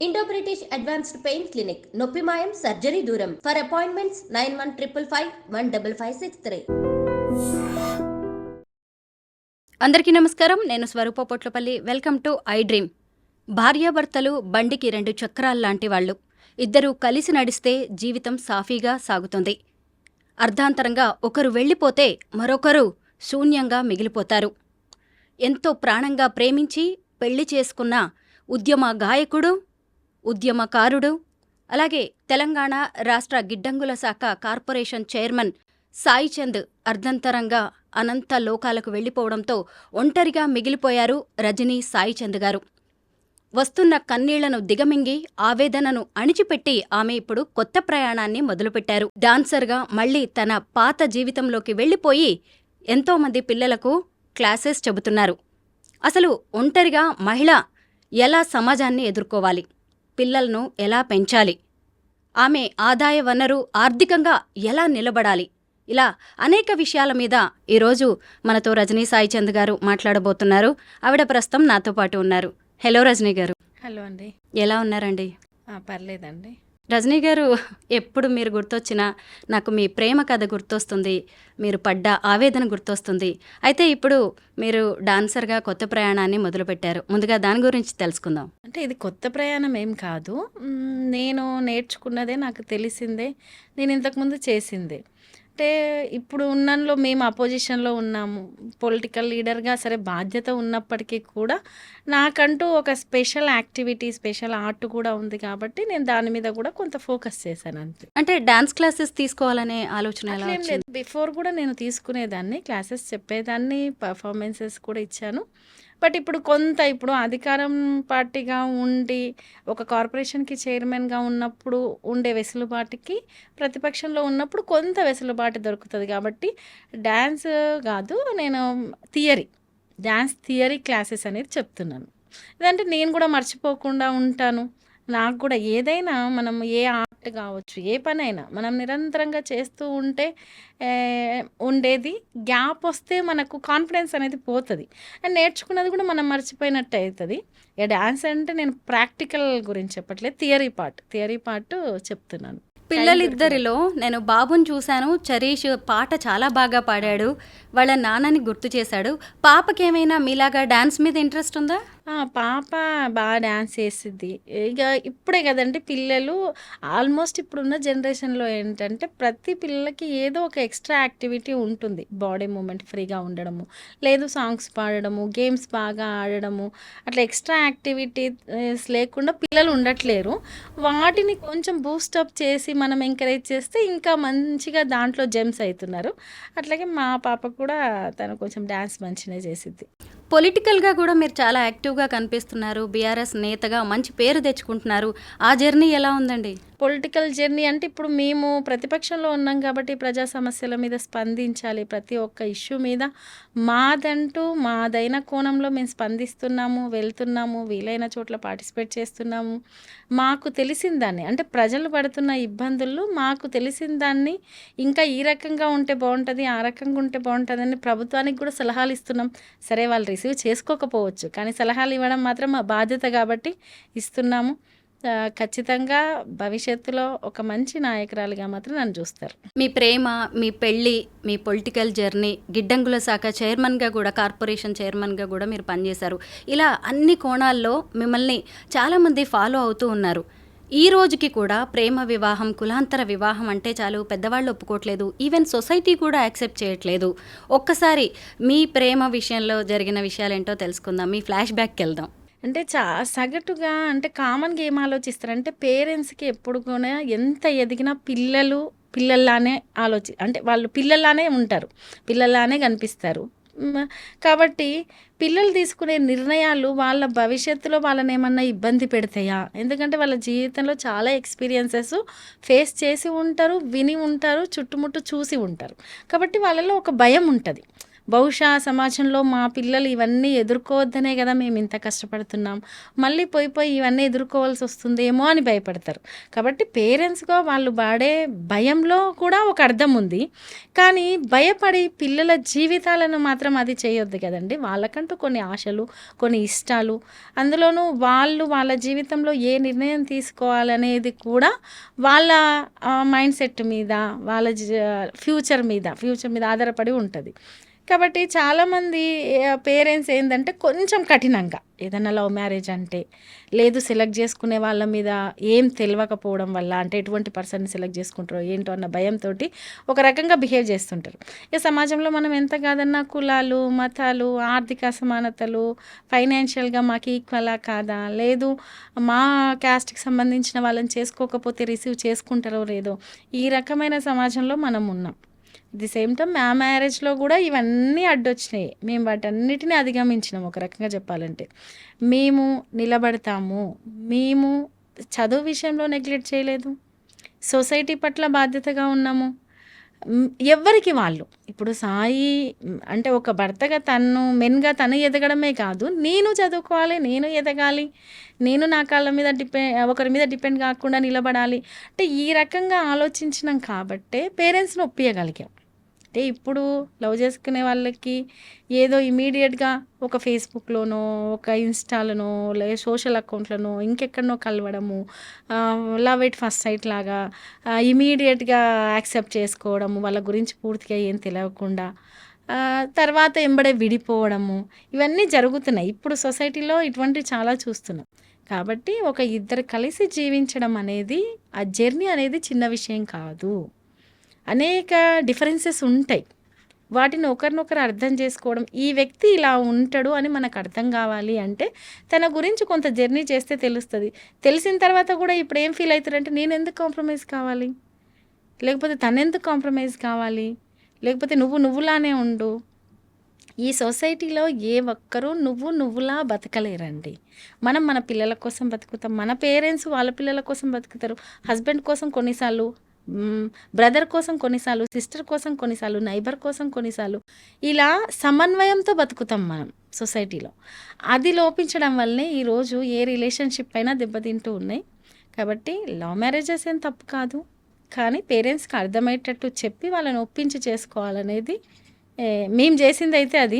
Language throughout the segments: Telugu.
Indo British advanced pain clinic నొప్పి మాయం సర్జరీ దూరం ఫర్ అపాయింట్మెంట్స్ 9155515563. అందరికీ నమస్కారం. నేను Swaroopa Potlapalli. Welcome to iDream. భార్యాభర్తలు బండికి 2 చక్రాల్లాంటి వాళ్ళు. ఇద్దరూ కలిసి నడిస్తే జీవితం సాఫీగా సాగుతుంది. అర్ధాంతరంగా ఒకరు వెళ్ళిపోతే మరొకరు శూన్యంగా మిగిలిపోతారు. ఎంతో ప్రాణంగా ప్రేమించి పెళ్లి చేసుకున్న ఉద్యమ గాయకుడు, ఉద్యమకారుడు, అలాగే తెలంగాణ రాష్ట్ర గిడ్డంగుల శాఖ కార్పొరేషన్ చైర్మన్ సాయిచంద్ అర్ధంతరంగా అనంత లోకాలకు వెళ్లిపోవడంతో ఒంటరిగా మిగిలిపోయారు రజనీ సాయిచంద్ గారు. వస్తున్న కన్నీళ్లను దిగమింగి ఆవేదనను అణిచిపెట్టి ఆమె ఇప్పుడు కొత్త ప్రయాణాన్ని మొదలుపెట్టారు. డాన్సర్గా మళ్లీ తన పాత జీవితంలోకి వెళ్లిపోయి ఎంతోమంది పిల్లలకు క్లాసెస్ చెబుతున్నారు. అసలు ఒంటరిగా మహిళ ఎలా సమాజాన్ని ఎదుర్కోవాలి, పిల్లలను ఎలా పెంచాలి, ఆమె ఆదాయ వనరు ఆర్థికంగా ఎలా నిలబడాలి, ఇలా అనేక విషయాల మీద ఈరోజు మనతో రజనీ సాయిచంద్ గారు మాట్లాడబోతున్నారు. ఆవిడ ప్రస్తుతం నాతో పాటు ఉన్నారు. హలో రజనీ గారు. హలో అండి. ఎలా ఉన్నారండి? పర్లేదండి. రజనీ గారు, ఎప్పుడు మీరు గుర్తొచ్చినా నాకు మీ ప్రేమ కథ గుర్తొస్తుంది, మీరు పడ్డ ఆవేదన గుర్తొస్తుంది. అయితే ఇప్పుడు మీరు డాన్సర్గా కొత్త ప్రయాణాన్ని మొదలుపెట్టారు. ముందుగా దాని గురించి తెలుసుకుందాం. అంటే ఇది కొత్త ప్రయాణం ఏం కాదు. నేను నేర్చుకున్నదే, నాకు తెలిసిందే, నేను ఇంతకుముందు చేసిందే. అంటే ఇప్పుడు ఉన్నలో మేము అపోజిషన్లో ఉన్నాము, పొలిటికల్ లీడర్గా సరే బాధ్యత ఉన్నప్పటికీ కూడా నాకంటూ ఒక స్పెషల్ యాక్టివిటీ, స్పెషల్ ఆర్ట్ కూడా ఉంది కాబట్టి నేను దాని మీద కూడా కొంత ఫోకస్ చేశాను అంతే. అంటే డాన్స్ క్లాసెస్ తీసుకోవాలనే ఆలోచన ఎలా అట్లేం లేదు. బిఫోర్ కూడా నేను తీసుకునేదాన్ని, క్లాసెస్ చెప్పేదాన్ని, పర్ఫార్మెన్సెస్ కూడా ఇచ్చాను. బట్ ఇప్పుడు అధికారం పార్టీగా ఉండి ఒక కార్పొరేషన్కి చైర్మన్గా ఉన్నప్పుడు ఉండే వెసులుబాటుకి ప్రతిపక్షంలో ఉన్నప్పుడు కొంత వెసులుబాటు దొరుకుతుంది కాబట్టి డ్యాన్స్ కాదు, నేను డ్యాన్స్ థియరీ క్లాసెస్ అనేది చెప్తున్నాను. ఇదంటే నేను కూడా మర్చిపోకుండా ఉంటాను. నాకు కూడా ఏదైనా మనం ఏ ఆర్ట్ కావచ్చు, ఏ పనైనా మనం నిరంతరంగా చేస్తూ ఉంటే ఉండేది, గ్యాప్ వస్తే మనకు కాన్ఫిడెన్స్ అనేది పోతుంది. అండ్ నేర్చుకున్నది కూడా మనం మర్చిపోయినట్టు అవుతుంది. ఇక డ్యాన్స్ అంటే నేను ప్రాక్టికల్ గురించి చెప్పట్లేదు, థియరీ పార్ట్ చెప్తున్నాను. పిల్లలిద్దరిలో నేను బాబుని చూశాను. చరీష్ పాట చాలా బాగా పాడాడు, వాళ్ళ నాన్నని గుర్తు చేశాడు. పాపకేమైనా మీలాగా డాన్స్ మీద ఇంట్రెస్ట్ ఉందా? పాప బాగా డ్యాన్స్ చేసిద్ది. ఇక ఇప్పుడే కదండి పిల్లలు, ఆల్మోస్ట్ ఇప్పుడున్న జనరేషన్లో ఏంటంటే ప్రతి పిల్లలకి ఏదో ఒక ఎక్స్ట్రా యాక్టివిటీ ఉంటుంది. బాడీ మూమెంట్ ఫ్రీగా ఉండడము, లేదు సాంగ్స్ పాడడము, గేమ్స్ బాగా ఆడడము, అట్లా ఎక్స్ట్రా యాక్టివిటీస్ లేకుండా పిల్లలు ఉండట్లేరు. వాటిని కొంచెం బూస్టప్ చేసి మనం ఎంకరేజ్ చేస్తే ఇంకా మంచిగా దాంట్లో జెమ్స్ అవుతున్నారు. అట్లాగే మా పాప కూడా తను కొంచెం డ్యాన్స్ మంచిగా చేసిద్ది. పొలిటికల్గా కూడా మీరు చాలా యాక్టివ్గా కనిపిస్తున్నారు. బీఆర్ఎస్ నేతగా మంచి పేరు తెచ్చుకుంటున్నారు. ఆ జర్నీ ఎలా ఉందండి? పొలిటికల్ జర్నీ అంటే ఇప్పుడు మేము ప్రతిపక్షంలో ఉన్నాం కాబట్టి ప్రజా సమస్యల మీద స్పందించాలి. ప్రతి ఒక్క ఇష్యూ మీద మాదైన కోణంలో మేము స్పందిస్తున్నాము, వెళ్తున్నాము, వీలైన చోట్ల పార్టిసిపేట్ చేస్తున్నాము. మాకు తెలిసిన దాన్ని, అంటే ప్రజలు పడుతున్న ఇబ్బందుల్లో మాకు తెలిసిన దాన్ని ఇంకా ఈ రకంగా ఉంటే బాగుంటుంది, ఆ రకంగా ఉంటే బాగుంటుందని ప్రభుత్వానికి కూడా సలహాలు ఇస్తున్నాం. సరే, వాళ్ళు రిసీవ్ చేసుకోకపోవచ్చు, కానీ సలహాలు ఇవ్వడం మాత్రం మా బాధ్యత కాబట్టి ఇస్తున్నాము. ఖచ్చితంగా భవిష్యత్తులో ఒక మంచి నాయకురాలిగా మాత్రం నన్ను చూస్తారు. మీ ప్రేమ, మీ పెళ్ళి, మీ పొలిటికల్ జర్నీ, గిడ్డంగుల శాఖ చైర్మన్గా కూడా, కార్పొరేషన్ చైర్మన్గా కూడా మీరు పనిచేశారు. ఇలా అన్ని కోణాల్లో మిమ్మల్ని చాలామంది ఫాలో అవుతూ ఉన్నారు. ఈ రోజుకి కూడా ప్రేమ వివాహం, కులాంతర వివాహం అంటే చాలు పెద్దవాళ్ళు ఒప్పుకోవట్లేదు, ఈవెన్ సొసైటీ కూడా యాక్సెప్ట్ చేయట్లేదు. ఒక్కసారి మీ ప్రేమ విషయంలో జరిగిన విషయాలేంటో తెలుసుకుందాం. మీ ఫ్లాష్ బ్యాక్కి వెళ్దాం. అంటే సగటుగా అంటే కామన్గా ఏం ఆలోచిస్తారంటే పేరెంట్స్కి ఎప్పుడు కూడా ఎంత ఎదిగినా పిల్లల్లానే అంటే వాళ్ళు పిల్లల్లానే ఉంటారు, పిల్లల్లానే కనిపిస్తారు. కాబట్టి పిల్లలు తీసుకునే నిర్ణయాలు వాళ్ళ భవిష్యత్తులో వాళ్ళని ఏమన్నా ఇబ్బంది పెడతాయా? ఎందుకంటే వాళ్ళ జీవితంలో చాలా ఎక్స్పీరియన్సెస్ ఫేస్ చేసి ఉంటారు, విని ఉంటారు, చుట్టుముట్టు చూసి ఉంటారు. కాబట్టి వాళ్ళలో ఒక భయం ఉంటుంది. బహుశా సమాజంలో మా పిల్లలు ఇవన్నీ ఎదుర్కోవద్దనే కదా మేము ఇంత కష్టపడుతున్నాం, మళ్ళీ పోయి ఇవన్నీ ఎదుర్కోవాల్సి వస్తుందేమో అని భయపడతారు. కాబట్టి పేరెంట్స్గా వాళ్ళు పడే భయంలో కూడా ఒక అర్థం ఉంది. కానీ భయపడి పిల్లల జీవితాలను మాత్రం అది చేయొద్దు కదండి. వాళ్ళకంటూ కొన్ని ఆశలు, కొన్ని ఇష్టాలు, అందులోనూ వాళ్ళు వాళ్ళ జీవితంలో ఏ నిర్ణయం తీసుకోవాలనేది కూడా వాళ్ళ మైండ్ సెట్ మీద, వాళ్ళ ఫ్యూచర్ మీద ఆధారపడి ఉంటుంది. కాబట్టి చాలామంది పేరెంట్స్ ఏంటంటే కొంచెం కఠినంగా ఏదైనా లవ్ మ్యారేజ్ అంటే, లేదు సెలెక్ట్ చేసుకునే వాళ్ళ మీద ఏం తెలియకపోవడం వల్ల, అంటే ఎటువంటి పర్సన్ని సెలెక్ట్ చేసుకుంటారో ఏంటో అన్న భయంతో ఒక రకంగా బిహేవ్ చేస్తుంటారు. ఇక సమాజంలో మనం ఎంత కాదన్నా కులాలు, మతాలు, ఆర్థిక అసమానతలు, ఫైనాన్షియల్గా మాకు ఈక్వలా కాదా, లేదు మా క్యాస్ట్కి సంబంధించిన వాళ్ళని చేసుకోకపోతే రిసీవ్ చేసుకుంటారో లేదో, ఈ రకమైన సమాజంలో మనం ఉన్నాం. ది సేమ్ టైం మా మ్యారేజ్లో కూడా ఇవన్నీ అడ్డొచ్చినాయి. మేము వాటన్నిటిని అధిగమించినాం. ఒక రకంగా చెప్పాలంటే మేము నిలబడతాము, మేము చదువు విషయంలో నెగ్లెక్ట్ చేయలేదు, సొసైటీ పట్ల బాధ్యతగా ఉన్నాము. ఎవ్వరికి వాళ్ళు ఇప్పుడు సాయి అంటే ఒక భర్తగా మెన్గా తను ఎదగడమే కాదు, నేను చదువుకోవాలి, నేను ఎదగాలి, నేను నా కాళ్ళ మీద ఒకరి మీద డిపెండ్ కాకుండా నిలబడాలి అంటే ఈ రకంగా ఆలోచించినాం కాబట్టే పేరెంట్స్ని ఒప్పియగలిగాం. అంటే ఇప్పుడు లవ్ చేసుకునే వాళ్ళకి ఏదో ఇమీడియట్గా ఒక ఫేస్బుక్లోనో, ఒక ఇన్స్టాలోనో, లేదా సోషల్ అకౌంట్లోనో ఇంకెక్కడనో కలవడము, లవ్ ఎట్ ఫస్ట్ సైట్ లాగా ఇమీడియట్గా యాక్సెప్ట్ చేసుకోవడము, వాళ్ళ గురించి పూర్తిగా ఏం తెలియకుండా తర్వాత ఎంబడే విడిపోవడము, ఇవన్నీ జరుగుతున్నాయి. ఇప్పుడు సొసైటీలో ఇటువంటివి చాలా చూస్తున్నాం. కాబట్టి ఒక ఇద్దరు కలిసి జీవించడం అనేది, ఆ జర్నీ అనేది చిన్న విషయం కాదు. అనేక డిఫరెన్సెస్ ఉంటాయి. వాటిని ఒకరినొకరు అర్థం చేసుకోవడం, ఈ వ్యక్తి ఇలా ఉంటాడు అని మనకు అర్థం కావాలి అంటే తన గురించి కొంత జర్నీ చేస్తే తెలుస్తుంది. తెలిసిన తర్వాత కూడా ఇప్పుడు ఏం ఫీల్ అవుతారంటే నేను ఎందుకు కాంప్రమైజ్ కావాలి, లేకపోతే తనెందుకు కాంప్రమైజ్ కావాలి, లేకపోతే నువ్వులానే ఉండు. ఈ సొసైటీలో ఏ ఒక్కరూ నువ్వులా బతకలేరండి. మనం మన పిల్లల కోసం బతుకుతాం, మన పేరెంట్స్ వాళ్ళ పిల్లల కోసం బతుకుతారు, హస్బెండ్ కోసం కొన్నిసార్లు, బ్రదర్ కోసం కొన్నిసార్లు, సిస్టర్ కోసం కొన్నిసార్లు, నైబర్ కోసం కొన్నిసార్లు, ఇలా సమన్వయంతో బతుకుతాం మనం సొసైటీలో. అది లోపించడం వల్లనే ఈరోజు ఏ రిలేషన్షిప్ అయినా దెబ్బతింటూ ఉన్నాయి. కాబట్టి లవ్ మ్యారేజెస్ ఏం తప్పు కాదు, కానీ పేరెంట్స్కి అర్థమయ్యేటట్టు చెప్పి వాళ్ళని ఒప్పించి చేసుకోవాలనేది మేము చేసింది అయితే అది.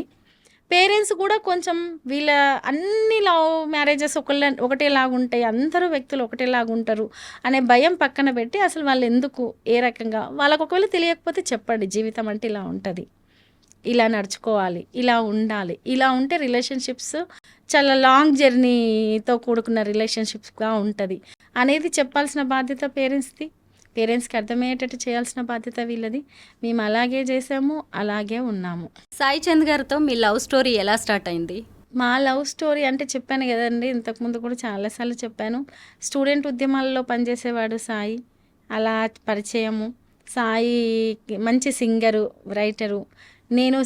పేరెంట్స్ కూడా కొంచెం వీళ్ళ అన్ని లవ్ మ్యారేజెస్ ఒకటేలాగుంటాయి, అందరూ వ్యక్తులు ఒకటేలాగుంటారు అనే భయం పక్కన పెట్టి అసలు వాళ్ళు ఎందుకు, ఏ రకంగా వాళ్ళకు ఒకవేళ తెలియకపోతే చెప్పండి, జీవితం అంటే ఇలా ఉంటుంది, ఇలా నడుచుకోవాలి, ఇలా ఉండాలి, ఇలా ఉంటే రిలేషన్షిప్స్ చాలా లాంగ్ జర్నీతో కూడుకున్న రిలేషన్షిప్స్గా ఉంటుంది అనేది చెప్పాల్సిన బాధ్యత పేరెంట్స్ది. పేరెంట్స్కి అర్థమయ్యేటట్టు చేయాల్సిన బాధ్యత వీళ్ళది. మేము అలాగే చేసాము, అలాగే ఉన్నాము. సాయి చంద్ గారితో మీ లవ్ స్టోరీ ఎలా స్టార్ట్ అయింది? మా లవ్ స్టోరీ అంటే చెప్పాను కదండి, ఇంతకుముందు కూడా చాలాసార్లు చెప్పాను. స్టూడెంట్ ఉద్యమాల్లో పనిచేసేవాడు సాయి, అలా పరిచయము. సాయి మంచి సింగరు, రైటరు. నేను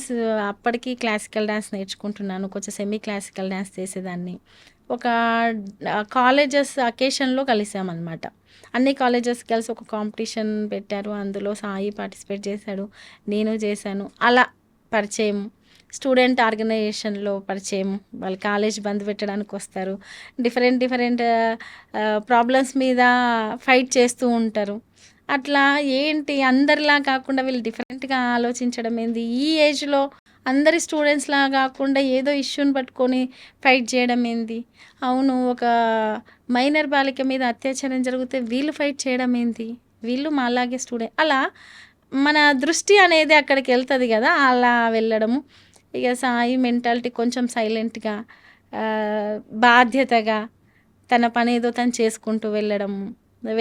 అప్పటికి క్లాసికల్ డ్యాన్స్ నేర్చుకుంటున్నాను, కొంచెం సెమీ క్లాసికల్ డ్యాన్స్ చేసేదాన్ని. ఒక కాలేజెస్ అకేషన్లో కలిసామన్నమాట. అన్ని కాలేజెస్ కలిసి ఒక కాంపిటీషన్ పెట్టారు, అందులో సాయి పార్టిసిపేట్ చేశాడు, నేను చేశాను. అలా పరిచయం. స్టూడెంట్ ఆర్గనైజేషన్లో పరిచయం. వాళ్ళు కాలేజ్ బంద్ పెట్టడానికి వస్తారు, డిఫరెంట్ ప్రాబ్లమ్స్ మీద ఫైట్ చేస్తూ ఉంటారు. అట్లా ఏంటి అందరిలా కాకుండా వీళ్ళు డిఫరెంట్గా ఆలోచించడం ఏంది, ఈ ఏజ్లో అందరి స్టూడెంట్స్లా కాకుండా ఏదో ఇష్యూని పట్టుకొని ఫైట్ చేయడం ఏంది, అవును ఒక మైనర్ బాలిక మీద అత్యాచారం జరిగితే వీళ్ళు ఫైట్ చేయడం ఏంది, వీళ్ళు మా అలాగే స్టూడెంట్, అలా మన దృష్టి అనేది అక్కడికి వెళ్తుంది కదా, అలా వెళ్ళడము. ఇక సాయి మెంటాలిటీ కొంచెం సైలెంట్గా, బాధ్యతగా తన పని ఏదో తను చేసుకుంటూ వెళ్ళడము,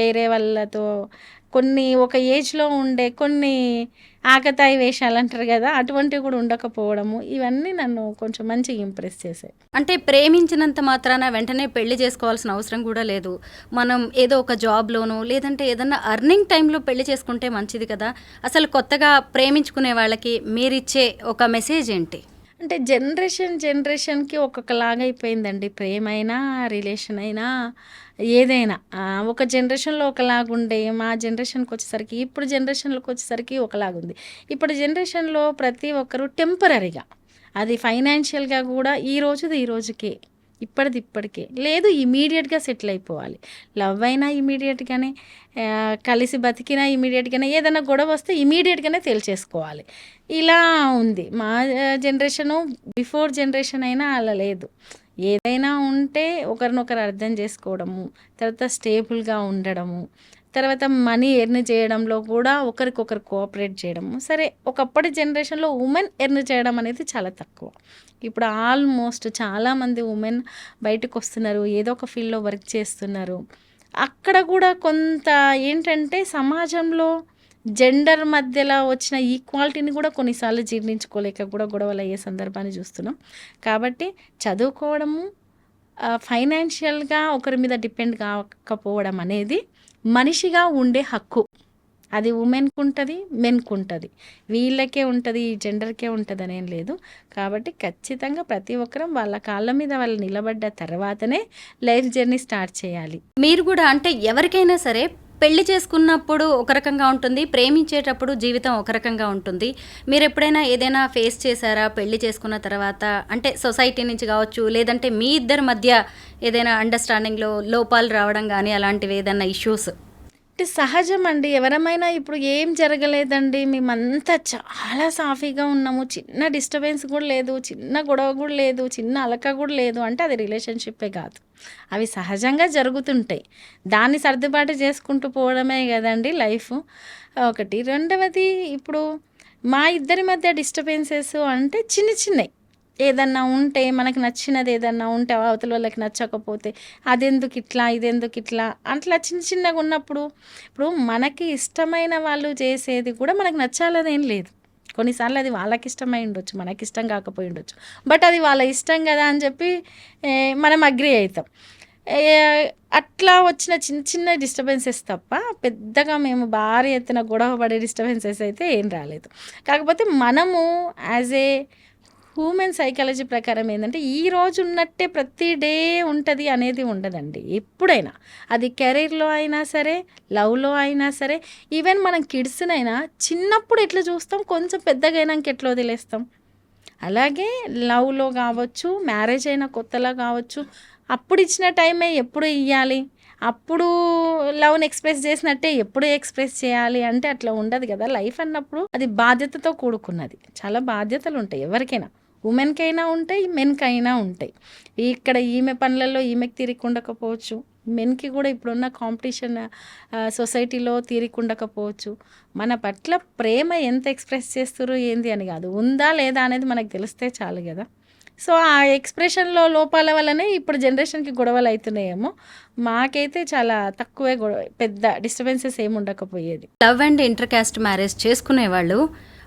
వేరే వాళ్ళతో కొన్ని ఒక ఏజ్లో ఉండే కొన్ని ఆకతాయి వేషాలు అంటారు కదా, అటువంటివి కూడా ఉండకపోవడము, ఇవన్నీ నన్ను కొంచెం మంచిగా ఇంప్రెస్ చేశాయి. అంటే ప్రేమించినంత మాత్రాన వెంటనే పెళ్లి చేసుకోవాల్సిన అవసరం కూడా లేదు. మనం ఏదో ఒక జాబ్లోనో లేదంటే ఏదన్నా అర్నింగ్ టైంలో పెళ్లి చేసుకుంటే మంచిది కదా. అసలు కొత్తగా ప్రేమించుకునే వాళ్ళకి మీరిచ్చే ఒక మెసేజ్ ఏంటి? అంటే జనరేషన్‌కి ఒక్కొక్కలాగా అయిపోయిందండి. ప్రేమైనా, రిలేషన్ అయినా, ఏదైనా. ఒక జనరేషన్‌లో ఒకలాగుండే, మా జనరేషన్‌కొచ్చేసరికి ఇప్పుడు జనరేషన్‌లోకొచ్చేసరికి ఒకలాగుంది. ఇప్పుడు జనరేషన్‌లో ప్రతి ఒక్కరు టెంపరరీగా, అది ఫైనాన్షియల్‌గా గూడా ఈ రోజుది ఈ రోజుకే, ఇప్పటిది ఇప్పటికే. లేదు ఇమ్మీడియేట్‌గా సెటిల్ అయిపోవాలి. లవ్ అయినా ఇమ్మీడియేట్‌గానే, కలిసి బతికినా ఇమ్మీడియేట్‌గానే, ఏదైనా గొడవొస్తే ఇమ్మీడియేట్‌గానే తేల్చేసుకోవాలి. ఇలా ఉంది. మా జనరేషను, బిఫోర్ జనరేషన్ అయినా అలా లేదు. ఏదైనా ఉంటే ఒకరినొకరు అర్థం చేసుకోవడము, తర్వాత స్టేబుల్‌గా ఉండడము, తర్వాత మనీ ఎర్న్ చేయడంలో కూడా ఒకరికొకరు కోఆపరేట్ చేయడము. సరే, ఒకప్పటి జనరేషన్‌లో ఉమెన్ ఎర్న్ చేయడం అనేది చాలా తక్కువ. ఇప్పుడు ఆల్మోస్ట్ చాలామంది ఉమెన్ బయటకొస్తున్నారు. ఏదో ఒక ఫీల్డ్‌లో వర్క్ చేస్తున్నారు. అక్కడ కూడా కొంత ఏంటంటే సమాజంలో జెండర్ మధ్యలో వచ్చిన ఈక్వాలిటీని కూడా కొన్నిసార్లు జీర్ణించుకోలేక కూడా గొడవలయ్యే సందర్భాన్ని చూస్తున్నాం. కాబట్టి చదువుకోవడము, ఫైనాన్షియల్‌గా ఒకరి మీద డిపెండ్ కాకపోవడం అనేది మనిషిగా ఉండే హక్కు. అది ఉమెన్‌కుంటది, మెన్‌కుంటది. వీళ్ళకే ఉంటది, ఈ జెండర్‌కే ఉంటదనేం లేదు. కాబట్టి ఖచ్చితంగా ప్రతి ఒక్కరం వాళ్ళ కాళ్ళ మీద వాళ్ళు నిలబడ్డ తర్వాతనే లైఫ్ జర్నీ స్టార్ట్ చేయాలి. మీరు కూడా అంటే ఎవరికైనా సరే పెళ్లి చేసుకున్నప్పుడు ఒక రకంగా ఉంటుంది, ప్రేమించేటప్పుడు జీవితం ఒక రకంగా ఉంటుంది. మీరు ఎప్పుడైనా ఏదైనా ఫేస్ చేశారా పెళ్లి చేసుకున్న తర్వాత? అంటే సొసైటీ నుంచి కావచ్చు, లేదంటే మీ ఇద్దరి మధ్య ఏదైనా అండర్స్టాండింగ్లో లోపాలు రావడం కానీ అలాంటివి ఏదైనా ఇష్యూస్? అంటే సహజం అండి. ఎవరమైనా ఇప్పుడు ఏం జరగలేదండి, మేమంతా చాలా సాఫీగా ఉన్నాము, చిన్న డిస్టర్బెన్స్ కూడా లేదు, చిన్న గొడవ కూడా లేదు, చిన్న అలక కూడా లేదు అంటే అది రిలేషన్‌షిప్పే కాదు. అవి సహజంగా జరుగుతుంటాయి. దాన్ని సర్దుబాటు చేసుకుంటూ పోవడమే కదండీ లైఫు. ఒకటి. రెండవది, ఇప్పుడు మా ఇద్దరి మధ్య డిస్టర్బెన్సెస్ అంటే చిన్న చిన్నయి. ఏదన్నా ఉంటే, మనకు నచ్చినది ఏదన్నా ఉంటే అవతల వాళ్ళకి నచ్చకపోతే అదెందుకిట్లా, ఇదెందుకిట్లా అట్లా చిన్న చిన్నగా ఉన్నప్పుడు, ఇప్పుడు మనకి ఇష్టమైన వాళ్ళు చేసేది కూడా మనకు నచ్చాలనేం లేదు. కొన్నిసార్లు అది వాళ్ళకి ఇష్టమై ఉండొచ్చు, మనకిష్టం కాకపోయి ఉండొచ్చు. బట్ అది వాళ్ళ ఇష్టం కదా అని చెప్పి మనం అగ్రీ అవుతాం. ఏ అట్లా వచ్చిన చిన్న చిన్న డిస్టర్బెన్సెస్ తప్ప పెద్దగా మేము భారీ ఎత్తున గొడవ పడే డిస్టర్బెన్సెస్ అయితే ఏం రాలేదు. కాకపోతే మనము యాజ్ ఏ హ్యూమన్ సైకాలజీ ప్రకారం ఏంటంటే, ఈ రోజు ఉన్నట్టే ప్రతి డే ఉంటుంది అనేది ఉండదండి. ఎప్పుడైనా అది కెరీర్‌లో అయినా సరే, లవ్‌లో అయినా సరే, ఈవెన్ మనం కిడ్స్‌నైనా చిన్నప్పుడు ఎట్లా చూస్తాం, కొంచెం పెద్దగా అయినాక ఎట్లా వదిలేస్తాం. అలాగే లవ్‌లో కావచ్చు, మ్యారేజ్ అయిన కొత్తలో కావచ్చు, అప్పుడు ఇచ్చిన టైమే ఎప్పుడు ఇయ్యాలి, అప్పుడు లవ్‌ని ఎక్స్‌ప్రెస్ చేసినట్టే ఎప్పుడు ఎక్స్‌ప్రెస్ చేయాలి అంటే అట్లా ఉండదు కదా. లైఫ్ అన్నప్పుడు అది బాధ్యతతో కూడుకున్నది. చాలా బాధ్యతలుంటాయి ఎవరికైనా. ఉమెన్‌కైనా ఉంటాయి, మెన్‌కైనా ఉంటాయి. ఇక్కడ ఈమె పనులలో ఈమెకి తీరిక ఉండకపోవచ్చు. మెన్‌కి కూడా ఇప్పుడున్న కాంపిటీషన్ సొసైటీలో తీరిక ఉండకపోవచ్చు. మన పట్ల ప్రేమ ఎంత ఎక్స్‌ప్రెస్ చేస్తుర్రు ఏంది అని కాదు, ఉందా లేదా అనేది మనకు తెలిస్తే చాలు కదా. సో, ఆ ఎక్స్‌ప్రెషన్‌లో లోపాల వల్లనే ఇప్పుడు జనరేషన్‌కి గొడవలు అయితున్నాయేమో. మాకైతే చాలా తక్కువే పెద్ద డిస్టర్బెన్సెస్ ఏమి ఉండకపోయేది. Love and inter caste marriage చేసుకునేవాళ్ళు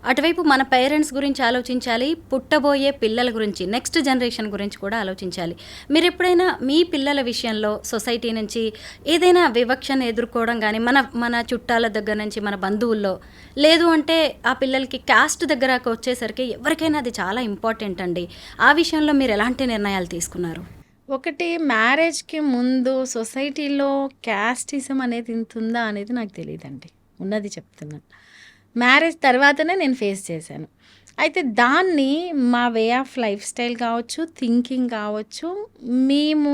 అటువైపు మన పేరెంట్స్ గురించి ఆలోచించాలి, పుట్టబోయే పిల్లల గురించి, నెక్స్ట్ జనరేషన్ గురించి కూడా ఆలోచించాలి. మీరు ఎప్పుడైనా మీ పిల్లల విషయంలో సొసైటీ నుంచి ఏదైనా వివక్షను ఎదుర్కోవడం కానీ, మన చుట్టాల దగ్గర నుంచి, మన బంధువుల్లో, లేదు అంటే ఆ పిల్లలకి కాస్ట్ దగ్గరకు వచ్చేసరికి ఎవరికైనా అది చాలా ఇంపార్టెంట్ అండి. ఆ విషయంలో మీరు ఎలాంటి నిర్ణయాలు తీసుకున్నారు? ఒకటి, మ్యారేజ్‌కి ముందు సొసైటీలో క్యాస్టిజం అనేది ఇంతుందా అనేది నాకు తెలీదండి. ఉన్నది చెప్తున్నాను. మ్యారేజ్ తర్వాతనే నేను ఫేస్ చేశాను. అయితే దాన్ని మా వే ఆఫ్ లైఫ్ స్టైల్ కావచ్చు, థింకింగ్ కావచ్చు, మేము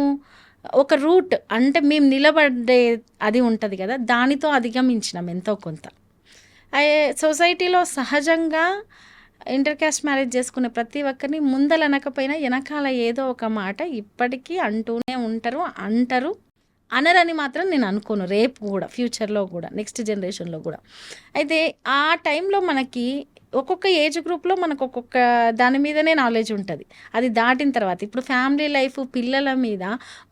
ఒక రూట్ అంటే మేము నిలబడే అది ఉంటుంది కదా, దానితో అధిగమించినాం ఎంతో కొంత. సొసైటీలో సహజంగా ఇంటర్ కాస్ట్ మ్యారేజ్ చేసుకునే ప్రతి ఒక్కరిని ముందల అనకపోయినా వెనకాల ఏదో ఒక మాట ఇప్పటికీ అంటూనే ఉంటారు, అంటారు. అనరని మాత్రం నేను అనుకోను. రేపు కూడా, ఫ్యూచర్‌లో కూడా, నెక్స్ట్ జనరేషన్‌లో కూడా. అయితే ఆ టైంలో మనకి ఒక్కొక్క ఏజ్ గ్రూప్‌లో మనకు ఒక్కొక్క దాని మీదనే నాలెడ్జ్ ఉంటది. అది దాటిన తర్వాత ఇప్పుడు ఫ్యామిలీ లైఫ్, పిల్లల మీద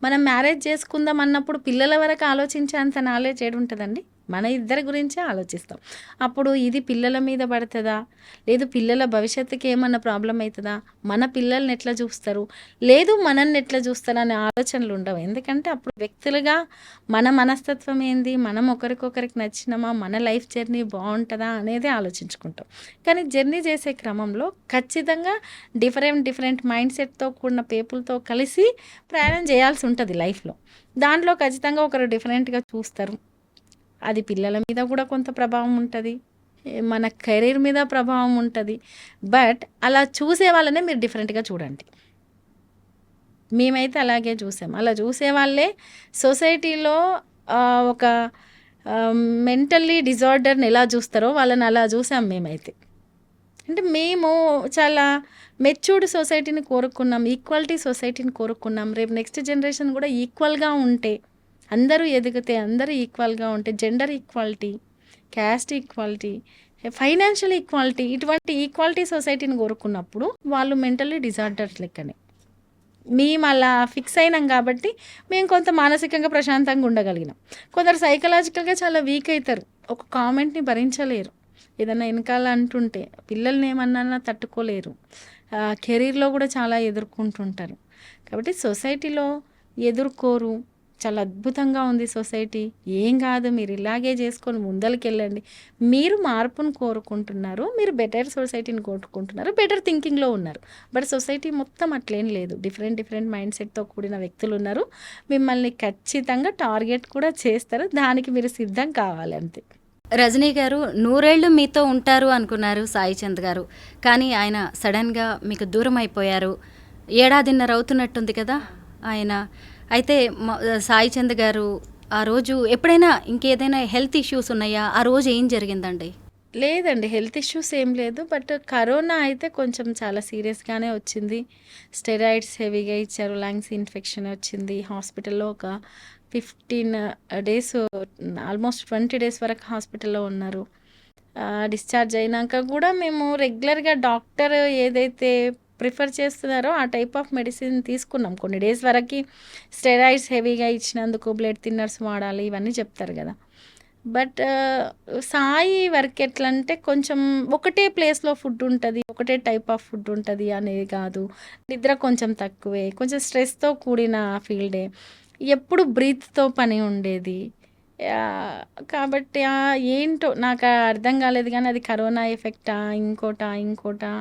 మనం మ్యారేజ్ చేసుకుందాం అన్నప్పుడు పిల్లల వరకు ఆలోచించేంత నాలెడ్జ్ ఏడుంటదండి? మన ఇద్దరి గురించే ఆలోచిస్తాం. అప్పుడు ఇది పిల్లల మీద పడుతుందా, లేదు పిల్లల భవిష్యత్తుకి ఏమన్నా ప్రాబ్లం అవుతుందా, మన పిల్లల్ని ఎట్లా చూస్తారు, లేదు మనల్ని ఎట్లా చూస్తారు అనే ఆలోచనలు ఉండవు. ఎందుకంటే అప్పుడు వ్యక్తులుగా మన మనస్తత్వం ఏంది, మనం ఒకరికొకరికి నచ్చినమా, మన లైఫ్ జర్నీ బాగుంటుందా అనేది ఆలోచించుకుంటాం. కానీ జర్నీ చేసే క్రమంలో ఖచ్చితంగా డిఫరెంట్ మైండ్ సెట్తో కూడిన పీపుల్తో కలిసి ప్రయాణం చేయాల్సి ఉంటుంది లైఫ్లో. దాంట్లో ఖచ్చితంగా ఒకరు డిఫరెంట్గా చూస్తారు. అది పిల్లల మీద కూడా కొంత ప్రభావం ఉంటుంది, మన కెరీర్ మీద ప్రభావం ఉంటుంది. బట్ అలా చూసే వాళ్ళనే మీరు డిఫరెంట్గా చూడండి. మేమైతే అలాగే చూసాం. అలా చూసే వాళ్ళే సొసైటీలో ఒక మెంటల్లీ డిజార్డర్ని ఎలా చూస్తారో వాళ్ళని అలా చూసాం మేమైతే. అంటే మేము చాలా మెచ్యూర్డ్ సొసైటీని కోరుకున్నాం, ఈక్వాలిటీ సొసైటీని కోరుకున్నాం. రేపు నెక్స్ట్ జనరేషన్ కూడా ఈక్వల్గా ఉంటే, అందరూ ఎదిగితే, అందరూ ఈక్వల్గా ఉంటే, gender equality, caste equality, financial equality, ఇటువంటి ఈక్వాలిటీ సొసైటీని కోరుకున్నప్పుడు వాళ్ళు మెంటల్లీ డిజార్డర్స్ లెక్కనే. మేము అలా ఫిక్స్ అయినాం కాబట్టి మేము కొంత మానసికంగా ప్రశాంతంగా ఉండగలిగినాం. కొందరు సైకలాజికల్గా చాలా వీక్ అవుతారు, ఒక కామెంట్ని భరించలేరు, ఏదైనా వెనకాల అంటుంటే పిల్లల్ని ఏమన్నా తట్టుకోలేరు, కెరీర్లో కూడా చాలా ఎదుర్కొంటుంటారు. కాబట్టి సొసైటీలో ఎదుర్కోరు, చాలా అద్భుతంగా ఉంది సొసైటీ, ఏం కాదు మీరు ఇలాగే చేసుకొని ముందరికి వెళ్ళండి, మీరు మార్పును కోరుకుంటున్నారు, మీరు బెటర్ సొసైటీని కోరుకుంటున్నారు, బెటర్ థింకింగ్లో ఉన్నారు. బట్ సొసైటీ మొత్తం అట్లేం లేదు, డిఫరెంట్ మైండ్ సెట్తో కూడిన వ్యక్తులు ఉన్నారు. మిమ్మల్ని ఖచ్చితంగా టార్గెట్ కూడా చేస్తారు, దానికి మీరు సిద్ధం కావాలి అంతే. రజనీ గారు 100 ఏళ్ళు మీతో ఉంటారు అనుకున్నారు సాయి చంద్ గారు, కానీ ఆయన సడన్గా మీకు దూరం అయిపోయారు. 1.5 ఏళ్ళు అవుతున్నట్టుంది కదా ఆయన. అయితే సాయి చంద్ గారు ఆ రోజు ఎప్పుడైనా ఇంకేదైనా హెల్త్ ఇష్యూస్ ఉన్నాయా, ఆ రోజు ఏం జరిగిందండి? లేదండి, హెల్త్ ఇష్యూస్ ఏం లేదు. బట్ కరోనా అయితే కొంచెం చాలా సీరియస్గానే వచ్చింది. స్టెరాయిడ్స్ హెవీగా ఇచ్చారు, లంగ్స్ ఇన్ఫెక్షన్ వచ్చింది. హాస్పిటల్లో ఒక 15 days, ఆల్మోస్ట్ 20 days వరకు హాస్పిటల్లో ఉన్నారు. డిశ్చార్జ్ అయినాక కూడా మేము రెగ్యులర్గా డాక్టర్ ఏదైతే ప్రిఫర్ చేస్తున్నారో ఆ టైప్ ఆఫ్ మెడిసిన్ తీసుకున్నాం. కొన్ని డేస్ వరకు స్టెరాయిడ్స్ హెవీగా ఇచ్చినందుకు బ్లడ్ థిన్నర్స్ వాడాలి, ఇవన్నీ చెప్తారు కదా. బట్ సాయి వర్క్ ఎట్లా అంటే కొంచెం ఒకటే ప్లేస్లో ఫుడ్ ఉంటుంది, ఒకటే టైప్ ఆఫ్ ఫుడ్ ఉంటుంది అనేది కాదు. నిద్ర కొంచెం తక్కువే, కొంచెం స్ట్రెస్తో కూడిన ఫీల్డే, ఎప్పుడు బ్రీత్తో పని ఉండేది. కాబట్టి ఏంటో నాకు అర్థం కాలేదు. కానీ అది కరోనా ఎఫెక్టా, ఇంకోటా,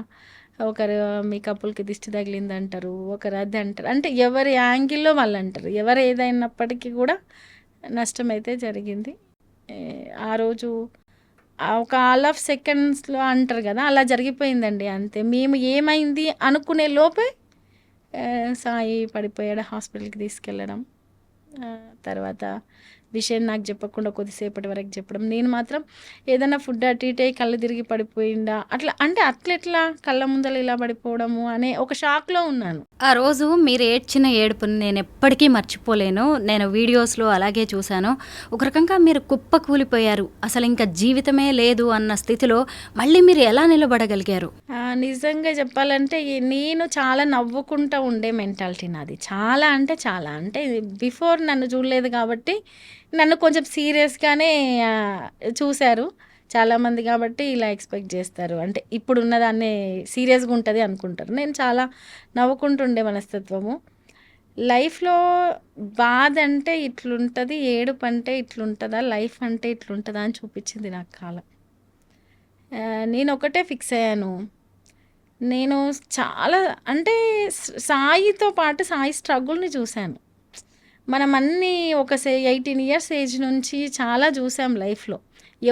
ఒకరు మీ కప్పులకి దిష్టి తగిలింది అంటారు, ఒకరు అది అంటారు. అంటే ఎవరి యాంగిల్లో వాళ్ళు అంటారు. ఎవరు ఏదైనప్పటికీ కూడా నష్టం అయితే జరిగింది. ఆ రోజు ఒక ఆల్ ఆఫ్ సెకండ్స్లో అంటారు కదా, అలా జరిగిపోయిందండి అంతే. మేము ఏమైంది అనుకునే లోపే సాయి పడిపోయాడు, హాస్పిటల్కి తీసుకెళ్ళడం. తర్వాత విషయం నాకు చెప్పకుండా కొద్దిసేపటి వరకు చెప్పడం. నేను మాత్రం ఏదైనా ఫుడ్ అటు ఇటే కళ్ళు తిరిగి పడిపోయిందా అట్లా, అంటే అట్లెట్లా కళ్ళ ముందర ఇలా పడిపోవడము అనే ఒక షాక్లో ఉన్నాను. ఆ రోజు మీరు ఏడ్చిన ఏడుపుని నేను ఎప్పటికీ మర్చిపోలేను. నేను వీడియోస్లో అలాగే చూశాను. ఒక రకంగా మీరు కుప్ప కూలిపోయారు, అసలు ఇంకా జీవితమే లేదు అన్న స్థితిలో మళ్ళీ మీరు ఎలా నిలబడగలిగారు? నిజంగా చెప్పాలంటే నేను చాలా నవ్వుకుంటూ ఉండే మెంటాలిటీ నాది. చాలా అంటే బిఫోర్ నన్ను చూడలేదు కాబట్టి నన్ను కొంచెం సీరియస్గానే చూశారు చాలామంది. కాబట్టి ఇలా ఎక్స్పెక్ట్ చేస్తారు, అంటే ఇప్పుడు ఉన్నదాన్ని సీరియస్గా ఉంటుంది అనుకుంటారు. నేను చాలా నవ్వుకుంటుండే మనస్తత్వము. లైఫ్లో బాధ అంటే ఇట్లుంటుంది, ఏడుపు అంటే ఇట్లుంటుందా, లైఫ్ అంటే ఇట్లుంటుందా అని చూపించింది నాకు కాలం. నేను ఒకటే ఫిక్స్ అయ్యాను, నేను చాలా అంటే సాయితో పాటు సాయి స్ట్రగుల్ని చూశాను. మనం అన్నీ ఒక 18 years ఏజ్ నుంచి చాలా చూసాం లైఫ్లో.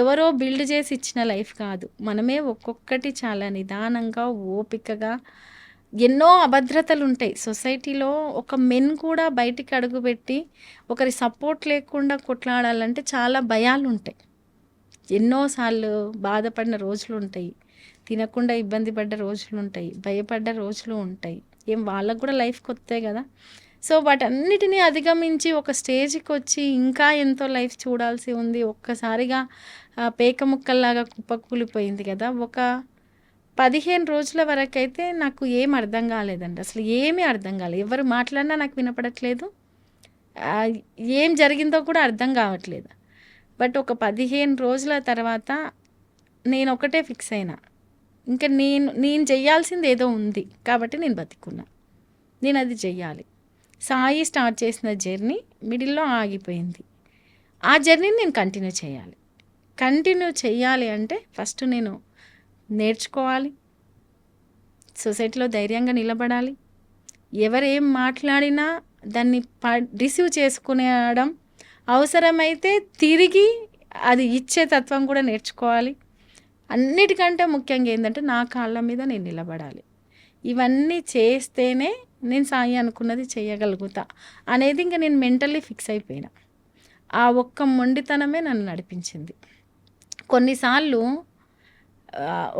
ఎవరో బిల్డ్ చేసి ఇచ్చిన లైఫ్ కాదు, మనమే ఒక్కొక్కటి చాలా నిదానంగా ఓపికగా. ఎన్నో అభద్రతలు ఉంటాయి సొసైటీలో. ఒక మెన్ కూడా బయటికి అడుగుపెట్టి ఒకరి సపోర్ట్ లేకుండా కొట్లాడాలంటే చాలా భయాలు ఉంటాయి. ఎన్నోసార్లు బాధపడిన రోజులు ఉంటాయి, తినకుండా ఇబ్బంది పడ్డ రోజులు ఉంటాయి, భయపడ్డ రోజులు ఉంటాయి. ఏం వాళ్ళకు కూడా లైఫ్ కొత్తే కదా. సో వాటన్నిటినీ అధిగమించి ఒక స్టేజ్కి వచ్చి ఇంకా ఎంతో లైఫ్ చూడాల్సి ఉంది. ఒక్కసారిగా పేక ముక్కల్లాగా కుప్పకూలిపోయింది కదా. ఒక 15 రోజుల వరకు అయితే నాకు ఏం అర్థం కాలేదండి, అసలు ఏమీ అర్థం కాలేదు. ఎవరు మాట్లాడినా నాకు వినపడట్లేదు, ఏం జరిగిందో కూడా అర్థం కావట్లేదు. బట్ ఒక 15 రోజుల తర్వాత నేను ఒకటే ఫిక్స్ అయినా, ఇంకా నేను చెయ్యాల్సింది ఏదో ఉంది కాబట్టి నేను బతికున్నా, నేను అది చెయ్యాలి. సాయి స్టార్ట్ చేసిన జర్నీ మిడిల్లో ఆగిపోయింది. ఆ జర్నీని నేను కంటిన్యూ చేయాలి అంటే ఫస్ట్ నేను నేర్చుకోవాలి, సొసైటీలో ధైర్యంగా నిలబడాలి, ఎవరేం మాట్లాడినా దాన్ని రిసీవ్ చేసుకునేయడం, అవసరమైతే తిరిగి అది ఇచ్చే తత్వం కూడా నేర్చుకోవాలి. అన్నిటికంటే ముఖ్యంగా ఏంటంటే నా కాళ్ళ మీద నేను నిలబడాలి. ఇవన్నీ చేస్తేనే నేను సాయి అనుకున్నది చేయగలుగుతా అనేది ఇంకా నేను మెంటల్లీ ఫిక్స్ అయిపోయినా. ఆ ఒక్క మొండితనమే నన్ను నడిపించింది. కొన్నిసార్లు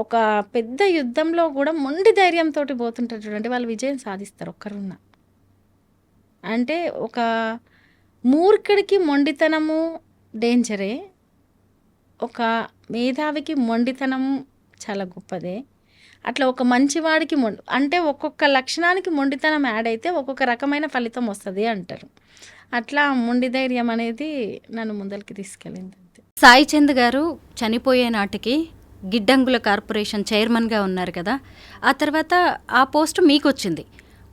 ఒక పెద్ద యుద్ధంలో కూడా మొండి ధైర్యంతో పోతుంటారు చూడండి, వాళ్ళు విజయం సాధిస్తారు ఒక్కరున్నా. అంటే ఒక మూర్ఖుడికి మొండితనము డేంజరే, ఒక మేధావికి మొండితనం చాలా గొప్పదే. అట్లా ఒక మంచివాడికి అంటే ఒక్కొక్క లక్షణానికి మొండితనం యాడ్ అయితే ఒక్కొక్క రకమైన ఫలితం వస్తుంది అంటారు. అట్లా మొండి ధైర్యం అనేది నన్ను ముందరికి తీసుకెళ్ళింది. సాయి చంద్ గారు చనిపోయే నాటికి గిడ్డంగుల కార్పొరేషన్ చైర్మన్గా ఉన్నారు కదా, ఆ తర్వాత ఆ పోస్టు మీకు వచ్చింది.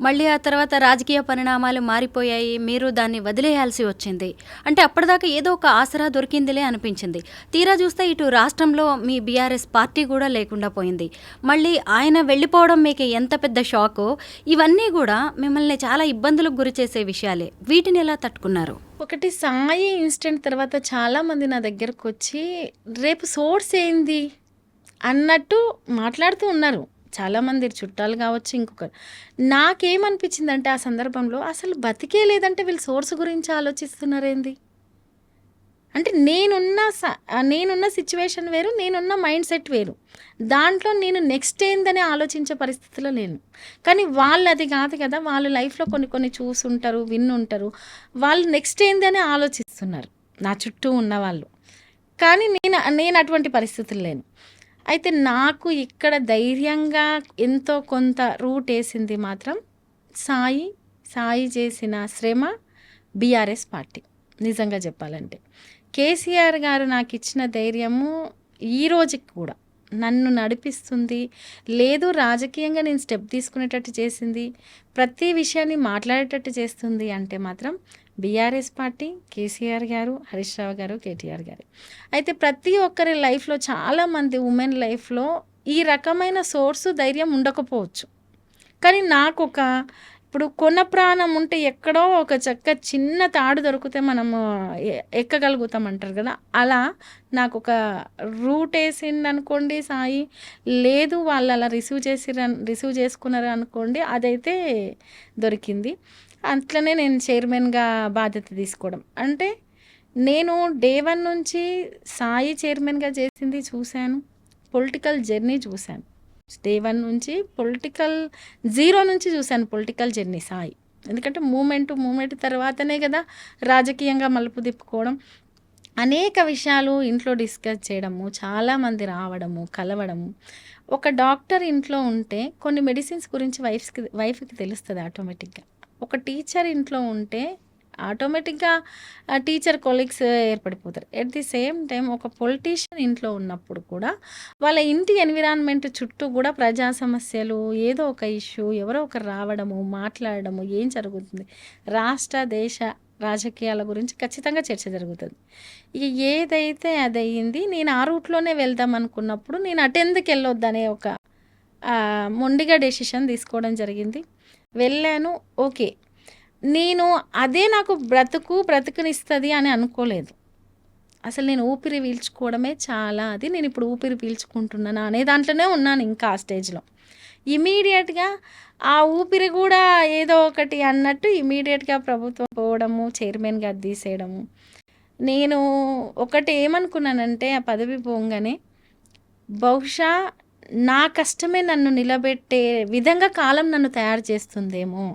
మళ్ళీ ఆ తర్వాత రాజకీయ పరిణామాలు మారిపోయాయి, మీరు దాన్ని వదిలేయాల్సి వచ్చింది. అంటే అప్పటిదాకా ఏదో ఒక ఆసరా దొరికిందిలే అనిపించింది. తీరా చూస్తే ఇటు రాష్ట్రంలో మీ బీఆర్ఎస్ పార్టీ కూడా లేకుండా పోయింది. మళ్ళీ ఆయన వెళ్ళిపోవడం మీకు ఎంత పెద్ద షాకో, ఇవన్నీ కూడా మిమ్మల్ని చాలా ఇబ్బందులకు గురి చేసే విషయాలే. వీటిని ఎలా తట్టుకున్నారు? ఒకటి, సాయి ఇన్సిడెంట్ తర్వాత చాలామంది నా దగ్గరకు వచ్చి రేపు సోర్స్ ఏంది అన్నట్టు మాట్లాడుతూ ఉన్నారు. చాలామంది చుట్టాలు కావచ్చు, ఇంకొకరు. నాకేమనిపించిందంటే ఆ సందర్భంలో అసలు బతికే లేదంటే వీళ్ళు సోర్స్ గురించి ఆలోచిస్తున్నారేంది అంటే, నేనున్న సిచ్యువేషన్ వేరు, నేనున్న మైండ్ సెట్ వేరు. దాంట్లో నేను నెక్స్ట్ ఏందని ఆలోచించే పరిస్థితిలో లేను. కానీ వాళ్ళు అది కాదు కదా, వాళ్ళు లైఫ్లో కొన్ని చూసుంటారు, విన్నుంటారు, వాళ్ళు నెక్స్ట్ ఏందని ఆలోచిస్తున్నారు నా చుట్టూ ఉన్న వాళ్ళు. కానీ నేను అటువంటి పరిస్థితులు లేను. అయితే నాకు ఇక్కడ ధైర్యంగా ఎంతో కొంత రూట్ వేసింది మాత్రం సాయి చేసిన శ్రమ, బీఆర్ఎస్ పార్టీ. నిజంగా చెప్పాలంటే కేసీఆర్ గారు నాకు ఇచ్చిన ధైర్యము ఈ రోజుకి కూడా నన్ను నడిపిస్తుంది. లేదు, రాజకీయంగా నేను స్టెప్ తీసుకునేటట్టు చేసింది, ప్రతి విషయాన్ని మాట్లాడేటట్టు చేస్తుంది అంటే మాత్రం బీఆర్ఎస్ పార్టీ, కేసీఆర్ గారు, హరీష్ రావు గారు, కేటీఆర్ గారు. అయితే ప్రతి ఒక్కరి లైఫ్లో, చాలామంది ఉమెన్ లైఫ్లో ఈ రకమైన సోర్సు ధైర్యం ఉండకపోవచ్చు. కానీ నాకు ఇప్పుడు కొన ప్రాణం ఉంటే ఎక్కడో ఒక చిన్న తాడు దొరికితే మనము ఎక్కగలుగుతాం అంటారు కదా, అలా నాకు ఒక రూట్ వేసింది అనుకోండి సాయి. లేదు, వాళ్ళు అలా రిసీవ్ చేసుకున్నారు అనుకోండి, అదైతే దొరికింది. అట్లనే నేను చైర్మన్గా బాధ్యత తీసుకోవడం అంటే, నేను డే 1 నుంచి సాయి చైర్మన్గా చేసింది చూశాను, పొలిటికల్ జర్నీ చూశాను. డే 1 నుంచి జీరో నుంచి చూశాను పొలిటికల్ జర్నీ సాయి. ఎందుకంటే మూమెంట్ తర్వాతనే కదా రాజకీయంగా మలుపు తిప్పుకోవడం. అనేక విషయాలు ఇంట్లో డిస్కస్ చేయడము, చాలామంది రావడము, కలవడము. ఒక డాక్టర్ ఇంట్లో ఉంటే కొన్ని మెడిసిన్స్ గురించి వైఫ్కి తెలుస్తుంది ఆటోమేటిక్గా. ఒక టీచర్ ఇంట్లో ఉంటే ఆటోమేటిక్గా టీచర్ కొలీగ్స్ ఏర్పడిపోతారు. ఎట్ ది సేమ్ టైం ఒక పొలిటీషియన్ ఇంట్లో ఉన్నప్పుడు కూడా వాళ్ళ ఇంటి ఎన్విరాన్మెంట్ చుట్టూ కూడా ప్రజా సమస్యలు, ఏదో ఒక ఇష్యూ, ఎవరో ఒకరు రావడము, మాట్లాడడము, ఏం జరుగుతుంది, రాష్ట్ర దేశ రాజకీయాల గురించి ఖచ్చితంగా చర్చ జరుగుతుంది. ఇక ఏదైతే అది అయ్యింది. నేను ఆ రూట్లోనే వెళ్దాం అనుకున్నప్పుడు నేను అటెందుకు వెళ్ళొద్దనే ఒక మొండిగా డెసిషన్ తీసుకోవడం జరిగింది. వెళ్ళాను. ఓకే, నేను అదే నాకు బ్రతుకునిస్తుంది అని అనుకోలేదు. అసలు నేను ఊపిరి పీల్చుకోవడమే చాలా నేను ఇప్పుడు ఊపిరి పీల్చుకుంటున్నాను అనే దాంట్లోనే ఉన్నాను. ఇంకా ఆ స్టేజ్లో ఇమీడియట్గా ఆ ఊపిరి కూడా ఏదో ఒకటి అన్నట్టు ఇమీడియట్గా ప్రభుత్వం పోవడము, చైర్మన్గా తీసేయడము. నేను ఒకటి ఏమనుకున్నానంటే, ఆ పదవి పోగానే బహుశా నా కష్టమే నన్ను నిలబెట్టే విధంగా కాలం నన్ను తయారు చేస్తుందేమో,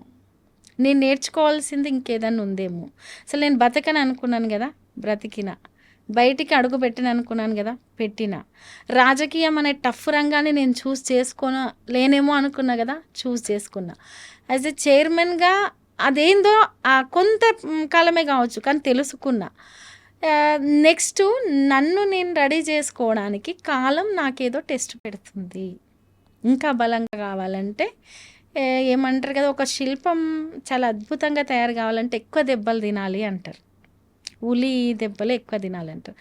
నేను నేర్చుకోవాల్సింది ఇంకేదన్నా ఉందేమో. అసలు నేను బతకని అనుకున్నాను కదా, బ్రతికిన. బయటికి అడుగు పెట్టిన అనుకున్నాను కదా, పెట్టిన. రాజకీయం అనే టఫ్ రంగాన్ని నేను లేనేమో అనుకున్నా కదా, చేసుకున్నా. యాజ్ ఎ చైర్మన్గా అదేందో కొంత కాలమే కావచ్చు కానీ తెలుసుకున్నా. నెక్స్ట్ నన్ను నేను రెడీ చేసుకోవడానికి కాలం నాకేదో టెస్ట్ పెడుతుంది. ఇంకా బలంగా కావాలంటే ఏమంటారు కదా, ఒక శిల్పం చాలా అద్భుతంగా తయారు కావాలంటే ఎక్కువ దెబ్బలు తినాలి అంటారు. ఉలి దెబ్బలు ఎక్కువ తినాలంటారు.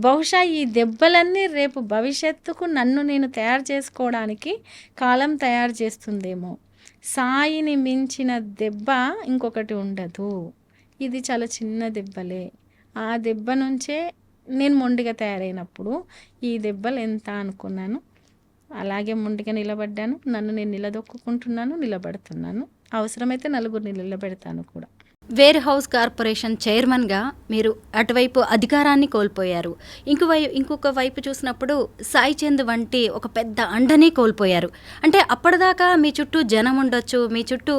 బహుశా ఈ దెబ్బలన్నీ రేపు భవిష్యత్తుకు నన్ను నేను తయారు చేసుకోవడానికి కాలం తయారు చేస్తుందేమో. సాయిని మించిన దెబ్బ ఇంకొకటి ఉండదు. ఇది చాలా చిన్న దెబ్బలే. ఆ దెబ్బ నుంచే నేను మొండిగా తయారైనప్పుడు ఈ దెబ్బలు ఎంత అనుకున్నాను, అలాగే మొండిగా నిలబడ్డాను. నన్ను నేను నిలదొక్కుంటున్నాను, నిలబడుతున్నాను. అవసరమైతే నలుగురిని నిలబెడతాను కూడా. వేర్ హౌస్ కార్పొరేషన్ చైర్మన్గా మీరు అటువైపు అధికారాన్ని కోల్పోయారు, ఇంకొక వైపు చూసినప్పుడు సాయి చంద్ వంటి ఒక పెద్ద అండని కోల్పోయారు. అంటే అప్పటిదాకా మీ చుట్టూ జనం ఉండొచ్చు, మీ చుట్టూ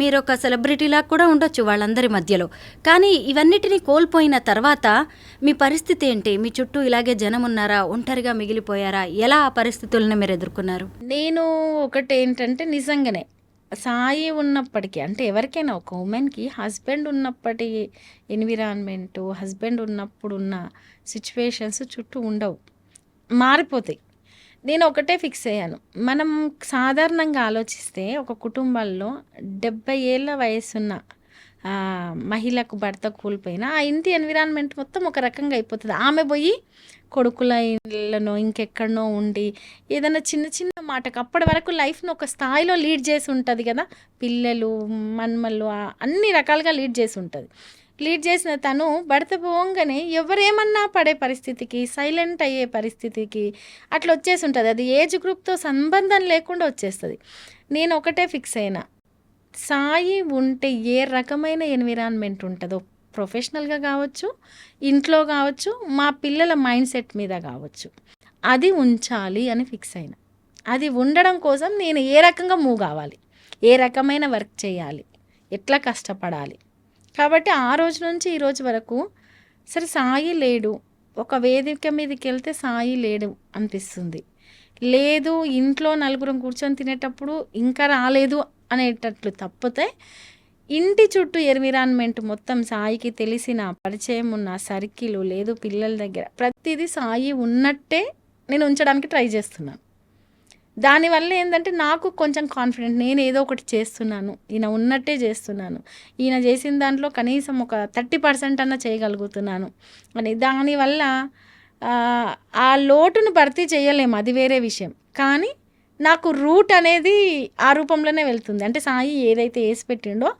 మీరు ఒక సెలబ్రిటీలా కూడా ఉండొచ్చు వాళ్ళందరి మధ్యలో. కానీ ఇవన్నిటిని కోల్పోయిన తర్వాత మీ పరిస్థితి ఏంటి? మీ చుట్టూ ఇలాగే జనం ఉన్నారా? ఒంటరిగా మిగిలిపోయారా? ఎలా ఆ పరిస్థితులను మీరు ఎదుర్కొన్నారు? నేను ఒకటేంటంటే నిజంగానే సాయి ఉన్నప్పటికీ, అంటే ఎవరికైనా ఒక ఉమెన్కి హస్బెండ్ ఉన్నప్పటి ఎన్విరాన్మెంటు, హస్బెండ్ ఉన్నప్పుడున్న సిచ్యువేషన్స్ చుట్టూ ఉండవు, మారిపోతాయి. నేను ఒకటే ఫిక్స్ అయ్యాను. మనం సాధారణంగా ఆలోచిస్తే ఒక కుటుంబాల్లో 70 ఏళ్ళ వయసున్న మహిళకు భర్త కోల్పోయినా ఆ ఇంటి ఎన్విరాన్మెంట్ మొత్తం ఒక రకంగా అయిపోతుంది. ఆమె పోయి కొడుకుల ఇళ్ళనో ఇంకెక్కడనో ఉండి ఏదైనా చిన్న చిన్న మాటకు అప్పటి వరకు లైఫ్ను ఒక స్థాయిలో లీడ్ చేసి ఉంటుంది కదా, పిల్లలు మన్మళ్ళు అన్ని రకాలుగా లీడ్ చేసి ఉంటుంది. లీడ్ చేసిన తను భర్త పోగానే ఎవరేమన్నా పడే పరిస్థితికి, సైలెంట్ అయ్యే పరిస్థితికి అట్లా వచ్చేసి ఉంటుంది. అది ఏజ్ గ్రూప్తో సంబంధం లేకుండా వచ్చేస్తుంది. నేను ఒకటే ఫిక్స్ అయినా, సాయి ఉంటే ఏ రకమైన ఎన్విరాన్మెంట్ ఉంటుందో, ప్రొఫెషనల్గా కావచ్చు, ఇంట్లో కావచ్చు, మా పిల్లల మైండ్ సెట్ మీద కావచ్చు, అది ఉంచాలి అని ఫిక్స్ అయినా. అది ఉండడం కోసం నేను ఏ రకంగా మూవ్ కావాలి, ఏ రకమైన వర్క్ చేయాలి, ఎట్లా కష్టపడాలి. కాబట్టి ఆ రోజు నుంచి ఈ రోజు వరకు సరే సాయి లేడు, ఒక వేదిక మీదకి వెళ్తే సాయి లేడు అనిపిస్తుంది, లేదు ఇంట్లో నలుగురం కూర్చొని తినేటప్పుడు ఇంకా రాలేదు అనేటట్లు తప్పితే ఇంటి చుట్టూ ఎన్విరాన్మెంట్ మొత్తం సాయికి తెలిసిన పరిచయం ఉన్న సర్కిల్ లేదు, పిల్లల దగ్గర ప్రతిదీ సాయి ఉన్నట్టే నేను ఉంచడానికి ట్రై చేస్తున్నాను. దానివల్ల ఏంటంటే నాకు కొంచెం కాన్ఫిడెంట్, నేను ఏదో ఒకటి చేస్తున్నాను, ఈయన ఉన్నట్టే చేస్తున్నాను, ఈయన చేసిన దాంట్లో కనీసం ఒక 30% అన్న చేయగలుగుతున్నాను అని. దానివల్ల ఆ లోటును భర్తీ చేయలేము, అది వేరే విషయం. కానీ నాకు రూట్ అనేది ఆ రూపంలోనే వెళ్తుంది. అంటే సాయి ఏదైతే వేసి పెట్టిండో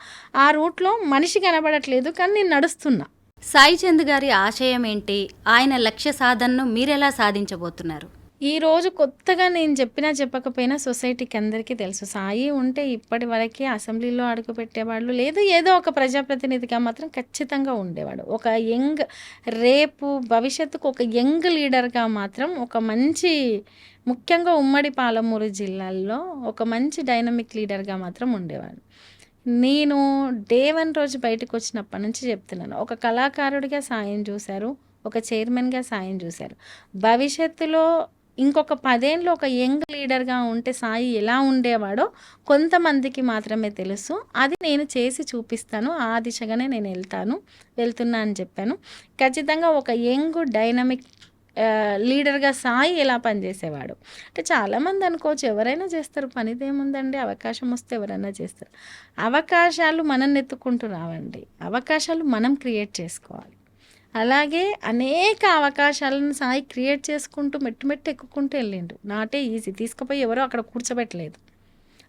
ఆ రూట్లో మనిషి కనబడట్లేదు, కానీ నేను నడుస్తున్నా. సాయి చంద్ గారి ఆశయం ఏంటి? ఆయన లక్ష్య సాధనను మీరెలా సాధించబోతున్నారు? ఈరోజు కొత్తగా నేను చెప్పకపోయినా సొసైటీకి అందరికీ తెలుసు, సాయి ఉంటే ఇప్పటి వరకే అసెంబ్లీలో అడుగు పెట్టేవాళ్ళు, లేదు ఏదో ఒక ప్రజాప్రతినిధిగా మాత్రం ఖచ్చితంగా ఉండేవాడు. ఒక యంగ్, రేపు భవిష్యత్తుకు ఒక యంగ్ లీడర్గా మాత్రం ఒక మంచి, ముఖ్యంగా ఉమ్మడి పాలమూరు జిల్లాల్లో ఒక మంచి డైనమిక్ లీడర్గా మాత్రం ఉండేవాడు. నేను డే 1 రోజు బయటకు వచ్చినప్పటి నుంచి చెప్తున్నాను, ఒక కళాకారుడిగా సాయం చూశారు, ఒక చైర్మన్గా సాయం చూశారు. భవిష్యత్తులో ఇంకొక 10 ఏళ్ళు ఒక యంగ్ లీడర్గా ఉంటే సాయి ఎలా ఉండేవాడో కొంతమందికి మాత్రమే తెలుసు. అది నేను చేసి చూపిస్తాను, ఆ దిశగానే నేను వెళ్తున్నా అని చెప్పాను. ఖచ్చితంగా ఒక యంగ్ డైనమిక్ లీడర్గా సాయి ఎలా పనిచేసేవాడు అంటే, చాలామంది అనుకోవచ్చు ఎవరైనా చేస్తారు, పనిదేముందండి, అవకాశం వస్తే ఎవరైనా చేస్తారు. అవకాశాలు మనం ఎత్తుకుంటూ రావండి, అవకాశాలు మనం క్రియేట్ చేసుకోవాలి. అలాగే అనేక అవకాశాలను సాయి క్రియేట్ చేసుకుంటూ మెట్టు ఎక్కుకుంటూ వెళ్ళిండు. నాటే ఈజీ, తీసుకుపోయి ఎవరో అక్కడ కూర్చోబెట్టలేదు.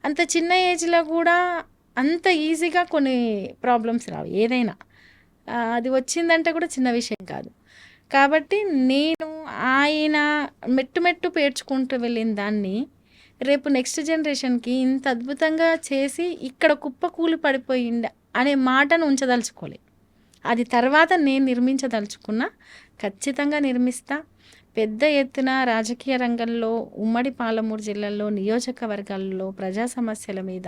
అంత చిన్న ఏజ్లో కూడా అంత ఈజీగా కొన్ని ప్రాబ్లమ్స్ రావు, ఏదైనా అది వచ్చిందంటే కూడా చిన్న విషయం కాదు. కాబట్టి నేను ఆయన మెట్టు పేర్చుకుంటూ వెళ్ళిన దాన్ని రేపు నెక్స్ట్ జనరేషన్కి ఇంత అద్భుతంగా చేసి ఇక్కడ కుప్పకూలి పడిపోయింది అనే మాటను ఉంచదలుచుకోలే. అది తర్వాత నేను నిర్మించదలుచుకున్నా, ఖచ్చితంగా నిర్మిస్తా. పెద్ద ఎత్తున రాజకీయ రంగంలో, ఉమ్మడి పాలమూరు జిల్లాలో, నియోజకవర్గాల్లో ప్రజా సమస్యల మీద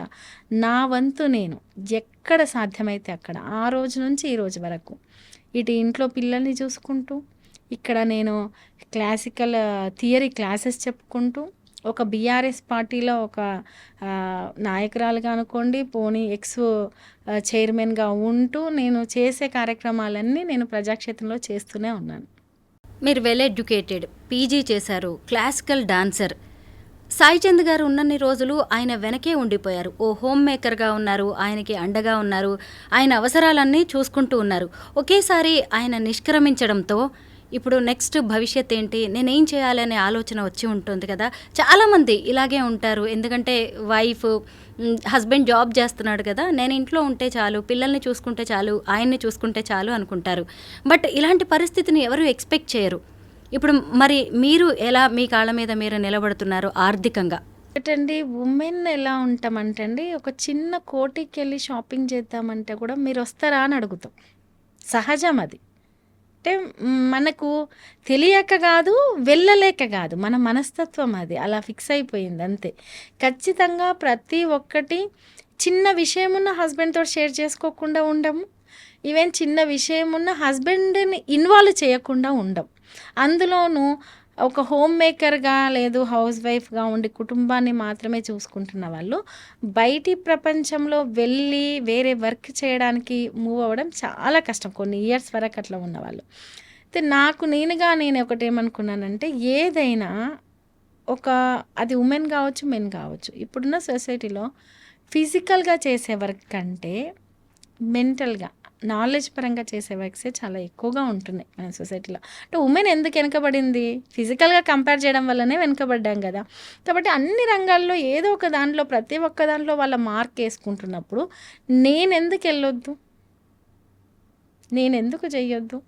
నా వంతు నేను ఎక్కడ సాధ్యమైతే అక్కడ, ఆ రోజు నుంచి ఈ రోజు వరకు ఇటు ఇంట్లో పిల్లల్ని చూసుకుంటూ, ఇక్కడ నేను క్లాసికల్ థియరీ క్లాసెస్ చెప్పుకుంటూ, ఒక బీఆర్ఎస్ పార్టీలో ఒక నాయకురాలుగా అనుకోండి, పోనీ చైర్మన్గా ఉంటూ నేను చేసే కార్యక్రమాలన్నీ నేను ప్రజాక్షేత్రంలో చేస్తూనే ఉన్నాను. మీరు వెల్ ఎడ్యుకేటెడ్, పీజీ చేశారు, క్లాసికల్ డాన్సర్. సాయి చంద్ గారు ఉన్నన్ని రోజులు ఆయన వెనకే ఉండిపోయారు. ఓ హోమ్ మేకర్గా ఉన్నారు, ఆయనకి అండగా ఉన్నారు, ఆయన అవసరాలన్నీ చూసుకుంటూ ఉన్నారు. ఒకేసారి ఆయన నిష్క్రమించడంతో ఇప్పుడు నెక్స్ట్ భవిష్యత్ ఏంటి, నేనేం చేయాలి అనే ఆలోచన వచ్చి ఉంటుంది కదా. చాలామంది ఇలాగే ఉంటారు. ఎందుకంటే హస్బెండ్ జాబ్ చేస్తున్నాడు కదా, నేను ఇంట్లో ఉంటే చాలు, పిల్లల్ని చూసుకుంటే చాలు, ఆయన్ని చూసుకుంటే చాలు అనుకుంటారు. బట్ ఇలాంటి పరిస్థితిని ఎవరు ఎక్స్పెక్ట్ చేయరు. ఇప్పుడు మరి మీరు ఎలా మీ కాళ్ళ మీద మీరు నిలబడుతున్నారు ఆర్థికంగా? ఒకటండి, ఉమెన్ ఎలా ఉంటామంటే అండి, ఒక చిన్న కోటికి వెళ్ళి షాపింగ్ చేద్దామంటే కూడా మీరు వస్తారా అని అడుగుతాం. సహజం అది. అంటే మనకు తెలియక కాదు, వెళ్ళలేక కాదు, మన మనస్తత్వం అది అలా ఫిక్స్ అయిపోయింది అంతే. ఖచ్చితంగా ప్రతి ఒక్కటి చిన్న విషయం ఉన్న హస్బెండ్తో షేర్ చేసుకోకుండా ఉండము. ఈవెన్ చిన్న విషయం ఉన్న హస్బెండ్ని ఇన్వాల్వ్ చేయకుండా ఉండం. అందులోనూ ఒక హోమ్ మేకర్గా లేదు హౌస్ వైఫ్గా ఉండి కుటుంబాన్ని మాత్రమే చూసుకుంటున్న వాళ్ళు బయటి ప్రపంచంలో వెళ్ళి వేరే వర్క్ చేయడానికి మూవ్ అవ్వడం చాలా కష్టం. కొన్ని ఇయర్స్ వరకు అట్లా ఉన్నవాళ్ళు. అయితే నేను ఒకటేమనుకున్నానంటే, ఏదైనా అది ఉమెన్ కావచ్చు, మెన్ కావచ్చు, ఇప్పుడున్న సొసైటీలో ఫిజికల్గా చేసే వర్క్ కంటే మెంటల్గా నాలెడ్జ్ పరంగా చేసే వర్క్సే చాలా ఎక్కువగా ఉంటున్నాయి మన సొసైటీలో. అంటే ఉమెన్ ఎందుకు వెనకబడింది? ఫిజికల్గా కంపేర్ చేయడం వల్లనే వెనకబడ్డాం కదా. కాబట్టి అన్ని రంగాల్లో ఏదో ఒక దాంట్లో, ప్రతి ఒక్క దాంట్లో వాళ్ళ మార్క్ వేసుకుంటున్నప్పుడు నేనెందుకు వెళ్ళొద్దు, నేనెందుకు చేయొద్దు,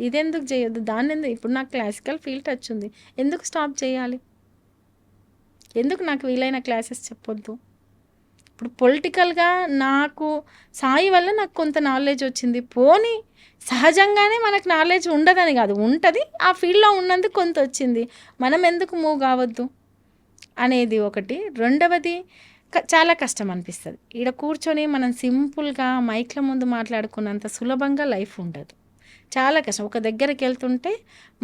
ఇదెందుకు చేయొద్దు, ఇప్పుడు నాకు క్లాసికల్ ఫీల్డ్ టచ్ ఉంది, ఎందుకు స్టాప్ చేయాలి? ఎందుకు నాకు వీలైన క్లాసెస్ చెప్పొద్దు? ఇప్పుడు పొలిటికల్గా నాకు సాయి వల్ల నాకు కొంత నాలెడ్జ్ వచ్చింది. పోనీ సహజంగానే మనకు నాలెడ్జ్ ఉండదని కాదు, ఉంటుంది, ఆ ఫీల్డ్లో ఉన్నందుకు కొంత వచ్చింది, మనం ఎందుకు మూవ్ కావద్దు అనేది ఒకటి. రెండవది, చాలా కష్టం అనిపిస్తుంది. ఈడ కూర్చొని మనం సింపుల్గా మైక్ల ముందు మాట్లాడుకున్నంత సులభంగా లైఫ్ ఉండదు, చాలా కష్టం. ఒక దగ్గరికి వెళ్తుంటే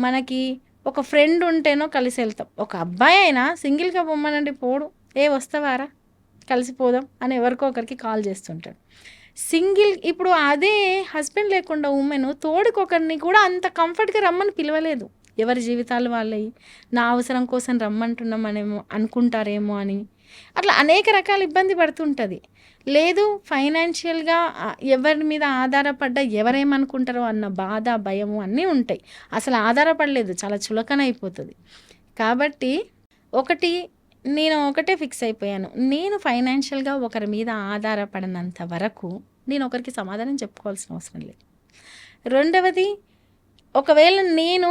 మనకి ఒక ఫ్రెండ్ ఉంటేనో కలిసి వెళ్తాం. ఒక అబ్బాయి అయినా సింగిల్గా పొమ్మనండి పోడు, వస్తావారా కలిసిపోదాం అని ఎవరికో ఒకరికి కాల్ చేస్తుంటాడు. ఇప్పుడు అదే హస్బెండ్ లేకుండా ఉమెన్ తోడుకొకరిని కూడా అంత కంఫర్ట్గా రమ్మని పిలవలేదు. ఎవరి జీవితాలు వాళ్ళవి, నా అవసరం కోసం రమ్మంటున్నామనేమో అనుకుంటారేమో అని అట్లా అనేక రకాల ఇబ్బంది పడుతుంటుంది. లేదు, ఫైనాన్షియల్గా ఎవరి మీద ఆధారపడ్డా ఎవరేమనుకుంటారో అన్న బాధ, భయము అన్నీ ఉంటాయి. అసలు ఆధారపడలేదు, చాలా చులకన అయిపోతుంది. కాబట్టి నేను ఒకటే ఫిక్స్ అయిపోయాను, నేను ఫైనాన్షియల్గా ఒకరి మీద ఆధారపడినంత వరకు నేను ఒకరికి సమాధానం చెప్పుకోవాల్సిన అవసరం లేదు. రెండవది, ఒకవేళ నేను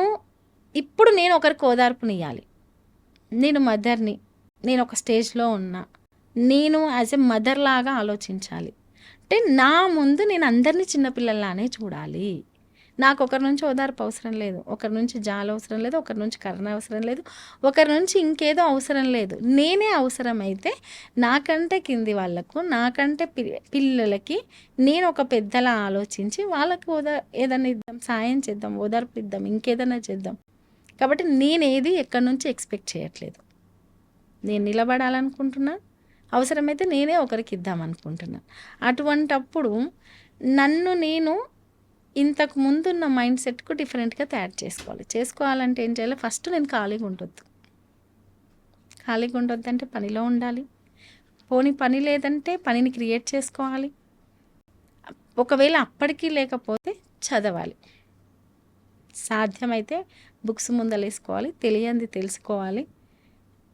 ఒకరికి ఓదార్పునివ్వాలి, నేను మదర్ని, నేను ఒక స్టేజ్లో ఉన్నా, నేను యాజ్ ఎ మదర్ లాగా ఆలోచించాలి. అంటే నా ముందు నేను అందరినీ చిన్నపిల్లలానే చూడాలి. నాకు ఒకరి నుంచి ఓదార్పు అవసరం లేదు, ఒకరి నుంచి జాలి అవసరం లేదు, ఒకరి నుంచి కరుణ అవసరం లేదు, ఒకరి నుంచి ఇంకేదో అవసరం లేదు. నేనే అవసరమైతే నాకంటే కింది వాళ్ళకు, నాకంటే పిల్లలకి నేను ఒక పెద్దలా ఆలోచించి వాళ్ళకి ఏదైనా ఇద్దాం, సాయం చేద్దాం, ఓదార్పు ఇద్దాం, ఇంకేదైనా చేద్దాం. కాబట్టి నేనేది ఎక్కడి నుంచి ఎక్స్పెక్ట్ చేయట్లేదు. నేను నిలబడాలనుకుంటున్నా, అవసరమైతే నేనే ఒకరికి ఇద్దామనుకుంటున్నాను. అటువంటప్పుడు నన్ను నేను ఇంతకు ముందున్న మైండ్ సెట్కు డిఫరెంట్గా తయారు చేసుకోవాలంటే ఏం చేయాలి? ఫస్ట్ నేను ఖాళీగా ఉండొద్దు అంటే పనిలో ఉండాలి. పోనీ పని లేదంటే పనిని క్రియేట్ చేసుకోవాలి. ఒకవేళ అప్పటికీ లేకపోతే చదవాలి, సాధ్యమైతే బుక్స్ ముందలేసుకోవాలి, తెలియంది తెలుసుకోవాలి.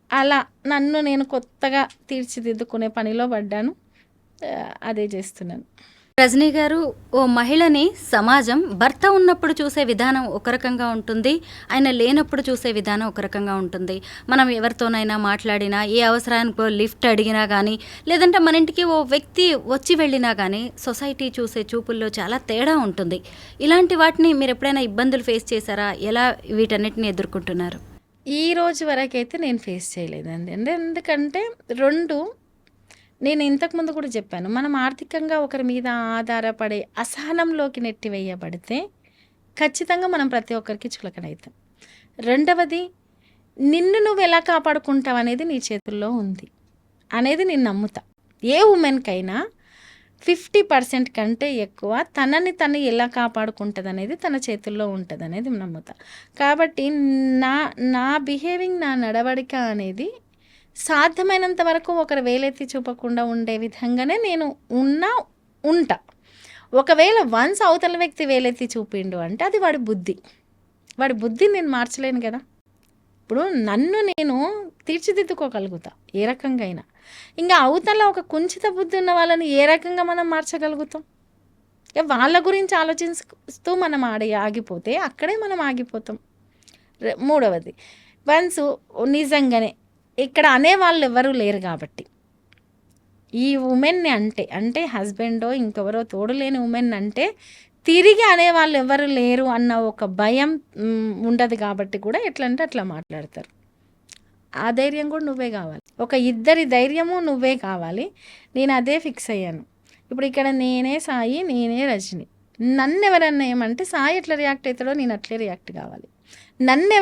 అలా నన్ను నేను కొత్తగా తీర్చిదిద్దుకునే పనిలో పడ్డాను, అదే చేస్తున్నాను. రజనీ గారు, ఓ మహిళని సమాజం భర్త ఉన్నప్పుడు చూసే విధానం ఒక రకంగా ఉంటుంది, ఆయన లేనప్పుడు చూసే విధానం ఒక రకంగా ఉంటుంది. మనం ఎవరితోనైనా మాట్లాడినా, ఏ అవసరానికో లిఫ్ట్ అడిగినా కానీ, లేదంటే మన ఇంటికి ఓ వ్యక్తి వచ్చి వెళ్ళినా కానీ సొసైటీ చూసే చూపుల్లో చాలా తేడా ఉంటుంది. ఇలాంటి వాటిని మీరు ఎప్పుడైనా ఇబ్బందులు ఫేస్ చేశారా? ఎలా వీటన్నిటిని ఎదుర్కొంటున్నారు? ఈ రోజు వరకైతే నేను ఫేస్ చేయలేదండి. ఎందుకంటే నేను ఇంతకుముందు కూడా చెప్పాను, మనం ఆర్థికంగా ఒకరి మీద ఆధారపడే అసహనంలోకి నెట్టివేయబడితే ఖచ్చితంగా మనం ప్రతి ఒక్కరికి చులకనవుతాం. రెండవది, నిన్ను నువ్వు ఎలా కాపాడుకుంటావు అనేది నీ చేతుల్లో ఉంది అనేది నేను నమ్ముతా. ఏ ఉమెన్కైనా 50% కంటే ఎక్కువ తనని తను ఎలా కాపాడుకుంటుంది అనేది తన చేతుల్లో ఉంటుంది అనేది నమ్ముతా. కాబట్టి నా బిహేవింగ్, నా నడవడిక అనేది సాధ్యమైనంత వరకు ఒకరు వేలెత్తి చూపకుండా ఉండే విధంగానే నేను ఉంటా. ఒకవేళ వన్స్ అవతల వ్యక్తి వేలెత్తి చూపిండు అంటే అది వాడి బుద్ధిని నేను మార్చలేను కదా. ఇప్పుడు నన్ను నేను తీర్చిదిద్దుకోగలుగుతా ఏ రకంగా అయినా. ఇంకా అవతల ఒక కుంచిత బుద్ధి ఉన్న వాళ్ళని ఏ రకంగా మనం మార్చగలుగుతాం? ఇక వాళ్ళ గురించి ఆలోచిస్తూ మనం ఆగిపోతే అక్కడే మనం ఆగిపోతాం. మూడవది, వన్స్ నిజంగానే ఇక్కడ అనేవాళ్ళు ఎవరు లేరు కాబట్టి ఈ ఉమెన్ని అంటే హస్బెండో ఇంకెవరో తోడు లేని ఉమెన్ అంటే తిరిగి అనేవాళ్ళు ఎవరు లేరు అన్న ఒక భయం ఉండదు కాబట్టి కూడా ఎట్లా అంటే అట్లా మాట్లాడతారు. ఆ ధైర్యం కూడా నువ్వే కావాలి, ఒక ఇద్దరి ధైర్యము నువ్వే కావాలి. నేను అదే ఫిక్స్ అయ్యాను. ఇప్పుడు ఇక్కడ నేనే సాయి, నేనే రజని. నన్ను ఎవరన్నా ఏమంటే సాయి ఎట్లా రియాక్ట్ అవుతాడో నేను అట్లే రియాక్ట్ కావాలి. నన్ను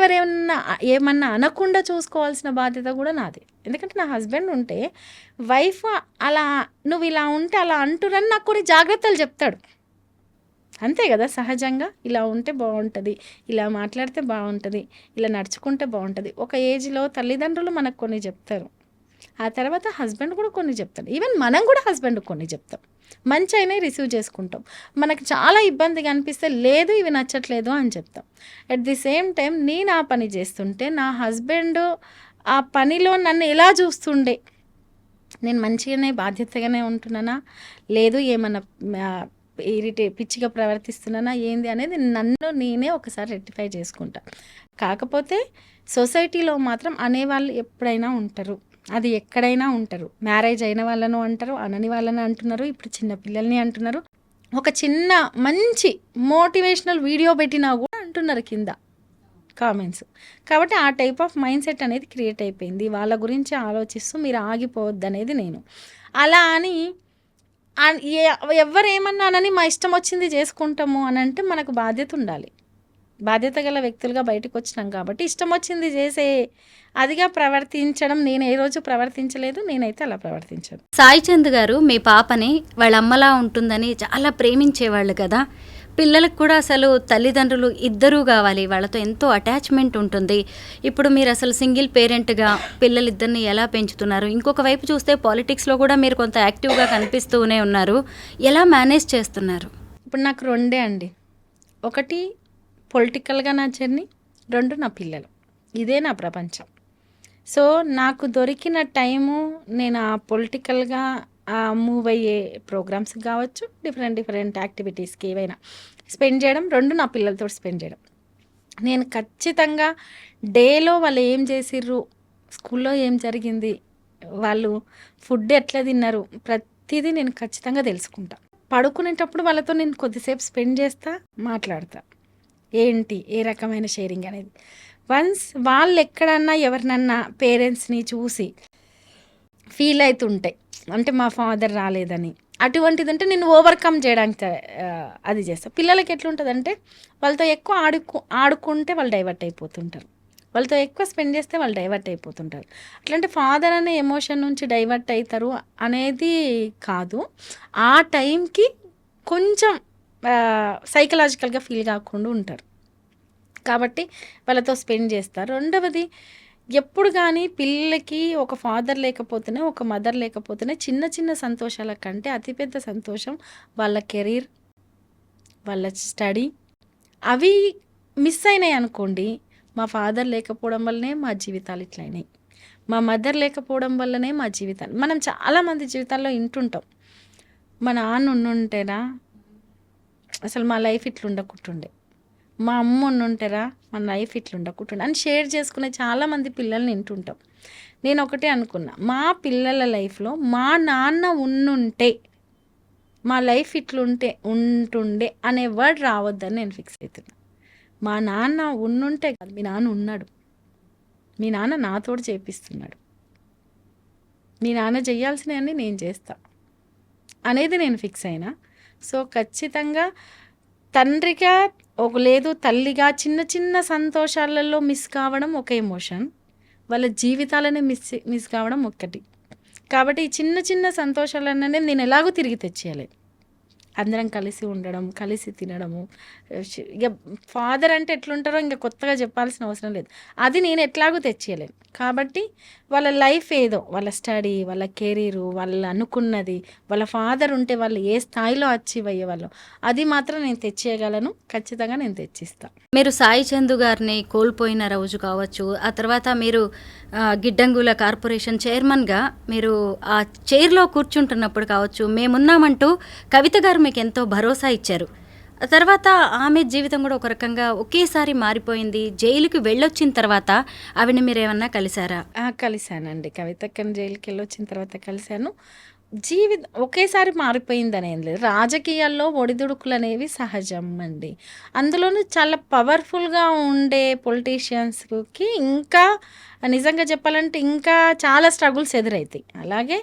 ఏమన్నా అనకుండా చూసుకోవాల్సిన బాధ్యత కూడా నాదే. ఎందుకంటే నా హస్బెండ్ ఉంటే వైఫ్ అలా నువ్వు ఇలా ఉంటే అలా అంటురని నాకు కొన్ని జాగ్రత్తలు చెప్తాడు. అంతే కదా, సహజంగా ఇలా ఉంటే బాగుంటుంది, ఇలా మాట్లాడితే బాగుంటుంది, ఇలా నడుచుకుంటే బాగుంటుంది. ఒక ఏజ్లో తల్లిదండ్రులు మనకు కొన్ని చెప్తారు, ఆ తర్వాత హస్బెండ్ కూడా కొన్ని చెప్తాడు. ఈవెన్ మనం కూడా హస్బెండ్ కొన్ని చెప్తాం. మంచి అయినా రిసీవ్ చేసుకుంటాం. మనకు చాలా ఇబ్బందిగా అనిపిస్తే లేదు ఇవి నచ్చట్లేదు అని చెప్తాం. అట్ ది సేమ్ టైం నేను ఆ పని చేస్తుంటే నా హస్బెండ్ ఆ పనిలో నన్ను ఎలా చూస్తుండే, నేను మంచిగానే బాధ్యతగానే ఉంటున్నానా, లేదు ఏమన్నా పిచ్చిగా ప్రవర్తిస్తున్నానా ఏంది అనేది నన్ను నేనే ఒకసారి రెక్టిఫై చేసుకుంటా. కాకపోతే సొసైటీలో మాత్రం అనేవాళ్ళు ఎప్పుడైనా ఉంటారు, అది ఎక్కడైనా ఉంటారు. మ్యారేజ్ అయిన వాళ్ళను అంటారు, అనని వాళ్ళని అంటున్నారు, ఇప్పుడు చిన్న పిల్లల్ని అంటున్నారు. ఒక చిన్న మంచి మోటివేషనల్ వీడియో పెట్టినా కూడా అంటున్నారు కింద కామెంట్స్. కాబట్టి ఆ టైప్ ఆఫ్ మైండ్ సెట్ అనేది క్రియేట్ అయిపోయింది. వాళ్ళ గురించి ఆలోచిస్తూ మీరు ఆగిపోవద్దు అనేది నేను. అలా అని ఎవరేమన్నానని మా ఇష్టం వచ్చింది చేసుకుంటాము అని అంటే మనకు బాధ్యత ఉండాలి. బాధ్యత గల వ్యక్తులుగా బయటకు వచ్చినాం కాబట్టి ఇష్టం వచ్చింది చేసే అదిగా ప్రవర్తించడం నేను ఏ రోజు ప్రవర్తించలేదు, నేనైతే అలా ప్రవర్తించను. సాయి చంద్ గారు మీ పాపని వాళ్ళ అమ్మలా ఉంటుందని చాలా ప్రేమించేవాళ్ళు కదా. పిల్లలకు కూడా అసలు తల్లిదండ్రులు ఇద్దరూ కావాలి, వాళ్ళతో ఎంతో అటాచ్మెంట్ ఉంటుంది. ఇప్పుడు మీరు అసలు సింగిల్ పేరెంట్గా పిల్లలిద్దరిని ఎలా పెంచుతున్నారు? ఇంకొక వైపు చూస్తే పాలిటిక్స్లో కూడా మీరు కొంత యాక్టివ్గా కనిపిస్తూనే ఉన్నారు. ఎలా మేనేజ్ చేస్తున్నారు? ఇప్పుడు నాకు రెండే అండి. ఒకటి పొలిటికల్గా నా జర్నీ, రెండు నా పిల్లలు. ఇదే నా ప్రపంచం. సో నాకు దొరికిన టైము నేను ఆ పొలిటికల్గా మూవ్ అయ్యే ప్రోగ్రామ్స్ కావచ్చు, డిఫరెంట్ యాక్టివిటీస్కి ఏవైనా స్పెండ్ చేయడం, రెండు నా పిల్లలతో స్పెండ్ చేయడం. నేను ఖచ్చితంగా డేలో వాళ్ళు ఏం చేసిర్రు, స్కూల్లో ఏం జరిగింది, వాళ్ళు ఫుడ్ ఎట్లా తిన్నారు, ప్రతిదీ నేను ఖచ్చితంగా తెలుసుకుంటా. పడుకునేటప్పుడు వాళ్ళతో నేను కొద్దిసేపు స్పెండ్ చేస్తా, మాట్లాడతా, ఏంటి ఏ రకమైన షేరింగ్ అనేది. వన్స్ వాళ్ళు ఎక్కడన్నా ఎవరినన్నా పేరెంట్స్ని చూసి ఫీల్ అవుతుంటాయి, అంటే మా ఫాదర్ రాలేదని, అటువంటిది అంటే నేను ఓవర్కమ్ చేయడానికి అది చేస్తాను. పిల్లలకి ఎట్లుంటుందంటే వాళ్ళతో ఎక్కువ ఆడుకుంటే వాళ్ళు డైవర్ట్ అయిపోతుంటారు, వాళ్ళతో ఎక్కువ స్పెండ్ చేస్తే వాళ్ళు డైవర్ట్ అయిపోతుంటారు. అట్లాంటి ఫాదర్ అనే ఎమోషన్ నుంచి డైవర్ట్ అవుతారు అనేది కాదు, ఆ టైంకి కొంచెం సైకలాజికల్గా ఫీల్ కాకుండా ఉంటారు కాబట్టి వాళ్ళతో స్పెండ్ చేస్తారు. రెండవది, ఎప్పుడు కానీ పిల్లలకి ఒక ఫాదర్ లేకపోతేనే, ఒక మదర్ లేకపోతేనే చిన్న చిన్న సంతోషాల కంటే అతిపెద్ద సంతోషం వాళ్ళ కెరీర్, వాళ్ళ స్టడీ, అవి మిస్ అయినాయి అనుకోండి. మా ఫాదర్ లేకపోవడం వల్లనే మా జీవితాలు ఇట్లయినాయి, మా మదర్ లేకపోవడం వల్లనే మా జీవితాలు. మనం చాలామంది జీవితాల్లో వింటుంటాం, మా నాన్న ఉండుంటేరా అసలు మా లైఫ్ ఇట్లుండకుంటుండే, మా అమ్మ ఉండుంటారా మన లైఫ్ ఇట్లుండకుంటుండే అని షేర్ చేసుకునే చాలామంది పిల్లల్ని వింటుంటాం. నేను ఒకటే అనుకున్నా, మా పిల్లల లైఫ్లో మా నాన్న ఉండుంటే మా లైఫ్ ఉంటుండే అనే వర్డ్ రావద్దని నేను ఫిక్స్ అవుతున్నా. మా నాన్న ఉండుంటే కాదు, మీ నాన్న ఉన్నాడు, మీ నాన్న నాతోడు చేపిస్తున్నాడు, మీ నాన్న చేయాల్సినవన్నీ నేను చేస్తా అనేది నేను ఫిక్స్ అయినా. సో ఖచ్చితంగా తండ్రిగా లేదు తల్లిగా చిన్న చిన్న సంతోషాలలో మిస్ కావడం ఒక ఎమోషన్, వాళ్ళ జీవితాలనే మిస్ కావడం ఒక్కటి. కాబట్టి ఈ చిన్న చిన్న సంతోషాలనే నేను ఎలాగో తిరిగి తెచ్చేయలేను. అందరం కలిసి ఉండడం, కలిసి తినడము. ఇక ఫాదర్ అంటే ఎట్లుంటారో ఇంక కొత్తగా చెప్పాల్సిన అవసరం లేదు. అది నేను ఎట్లాగో తెచ్చేయలేను. కాబట్టి వాళ్ళ లైఫ్ ఏదో, వాళ్ళ స్టడీ, వాళ్ళ కెరీరు, వాళ్ళు అనుకున్నది, వాళ్ళ ఫాదర్ ఉంటే వాళ్ళు ఏ స్థాయిలో అచీవ్ అయ్యేవాళ్ళో అది మాత్రం నేను తెచ్చేయగలను. ఖచ్చితంగా నేను తెచ్చిస్తాను. మీరు సాయి చందు గారిని కోల్పోయిన రోజు కావచ్చు, ఆ తర్వాత మీరు గిడ్డంగుల కార్పొరేషన్ చైర్మన్గా మీరు ఆ చైర్లో కూర్చుంటున్నప్పుడు కావచ్చు, మేమున్నామంటూ కవిత గారు మీకు ఎంతో భరోసా ఇచ్చారు. ఆ తర్వాత ఆమె జీవితం కూడా ఒక రకంగా ఒకేసారి మారిపోయింది. జైలుకి వెళ్ళొచ్చిన తర్వాత ఆవిడని మీరు ఏమన్నా కలిశారా? కలిశానండి. కవితక్కని జైలుకి వెళ్ళొచ్చిన తర్వాత కలిశాను. ఒకేసారి మారిపోయిందని ఏం లేదు. రాజకీయాల్లో ఒడిదుడుకులు అనేవి సహజం అండి. అందులోనూ చాలా పవర్ఫుల్గా ఉండే పొలిటీషియన్స్కి ఇంకా నిజంగా చెప్పాలంటే ఇంకా చాలా స్ట్రగుల్స్ ఎదురవుతాయి. అలాగే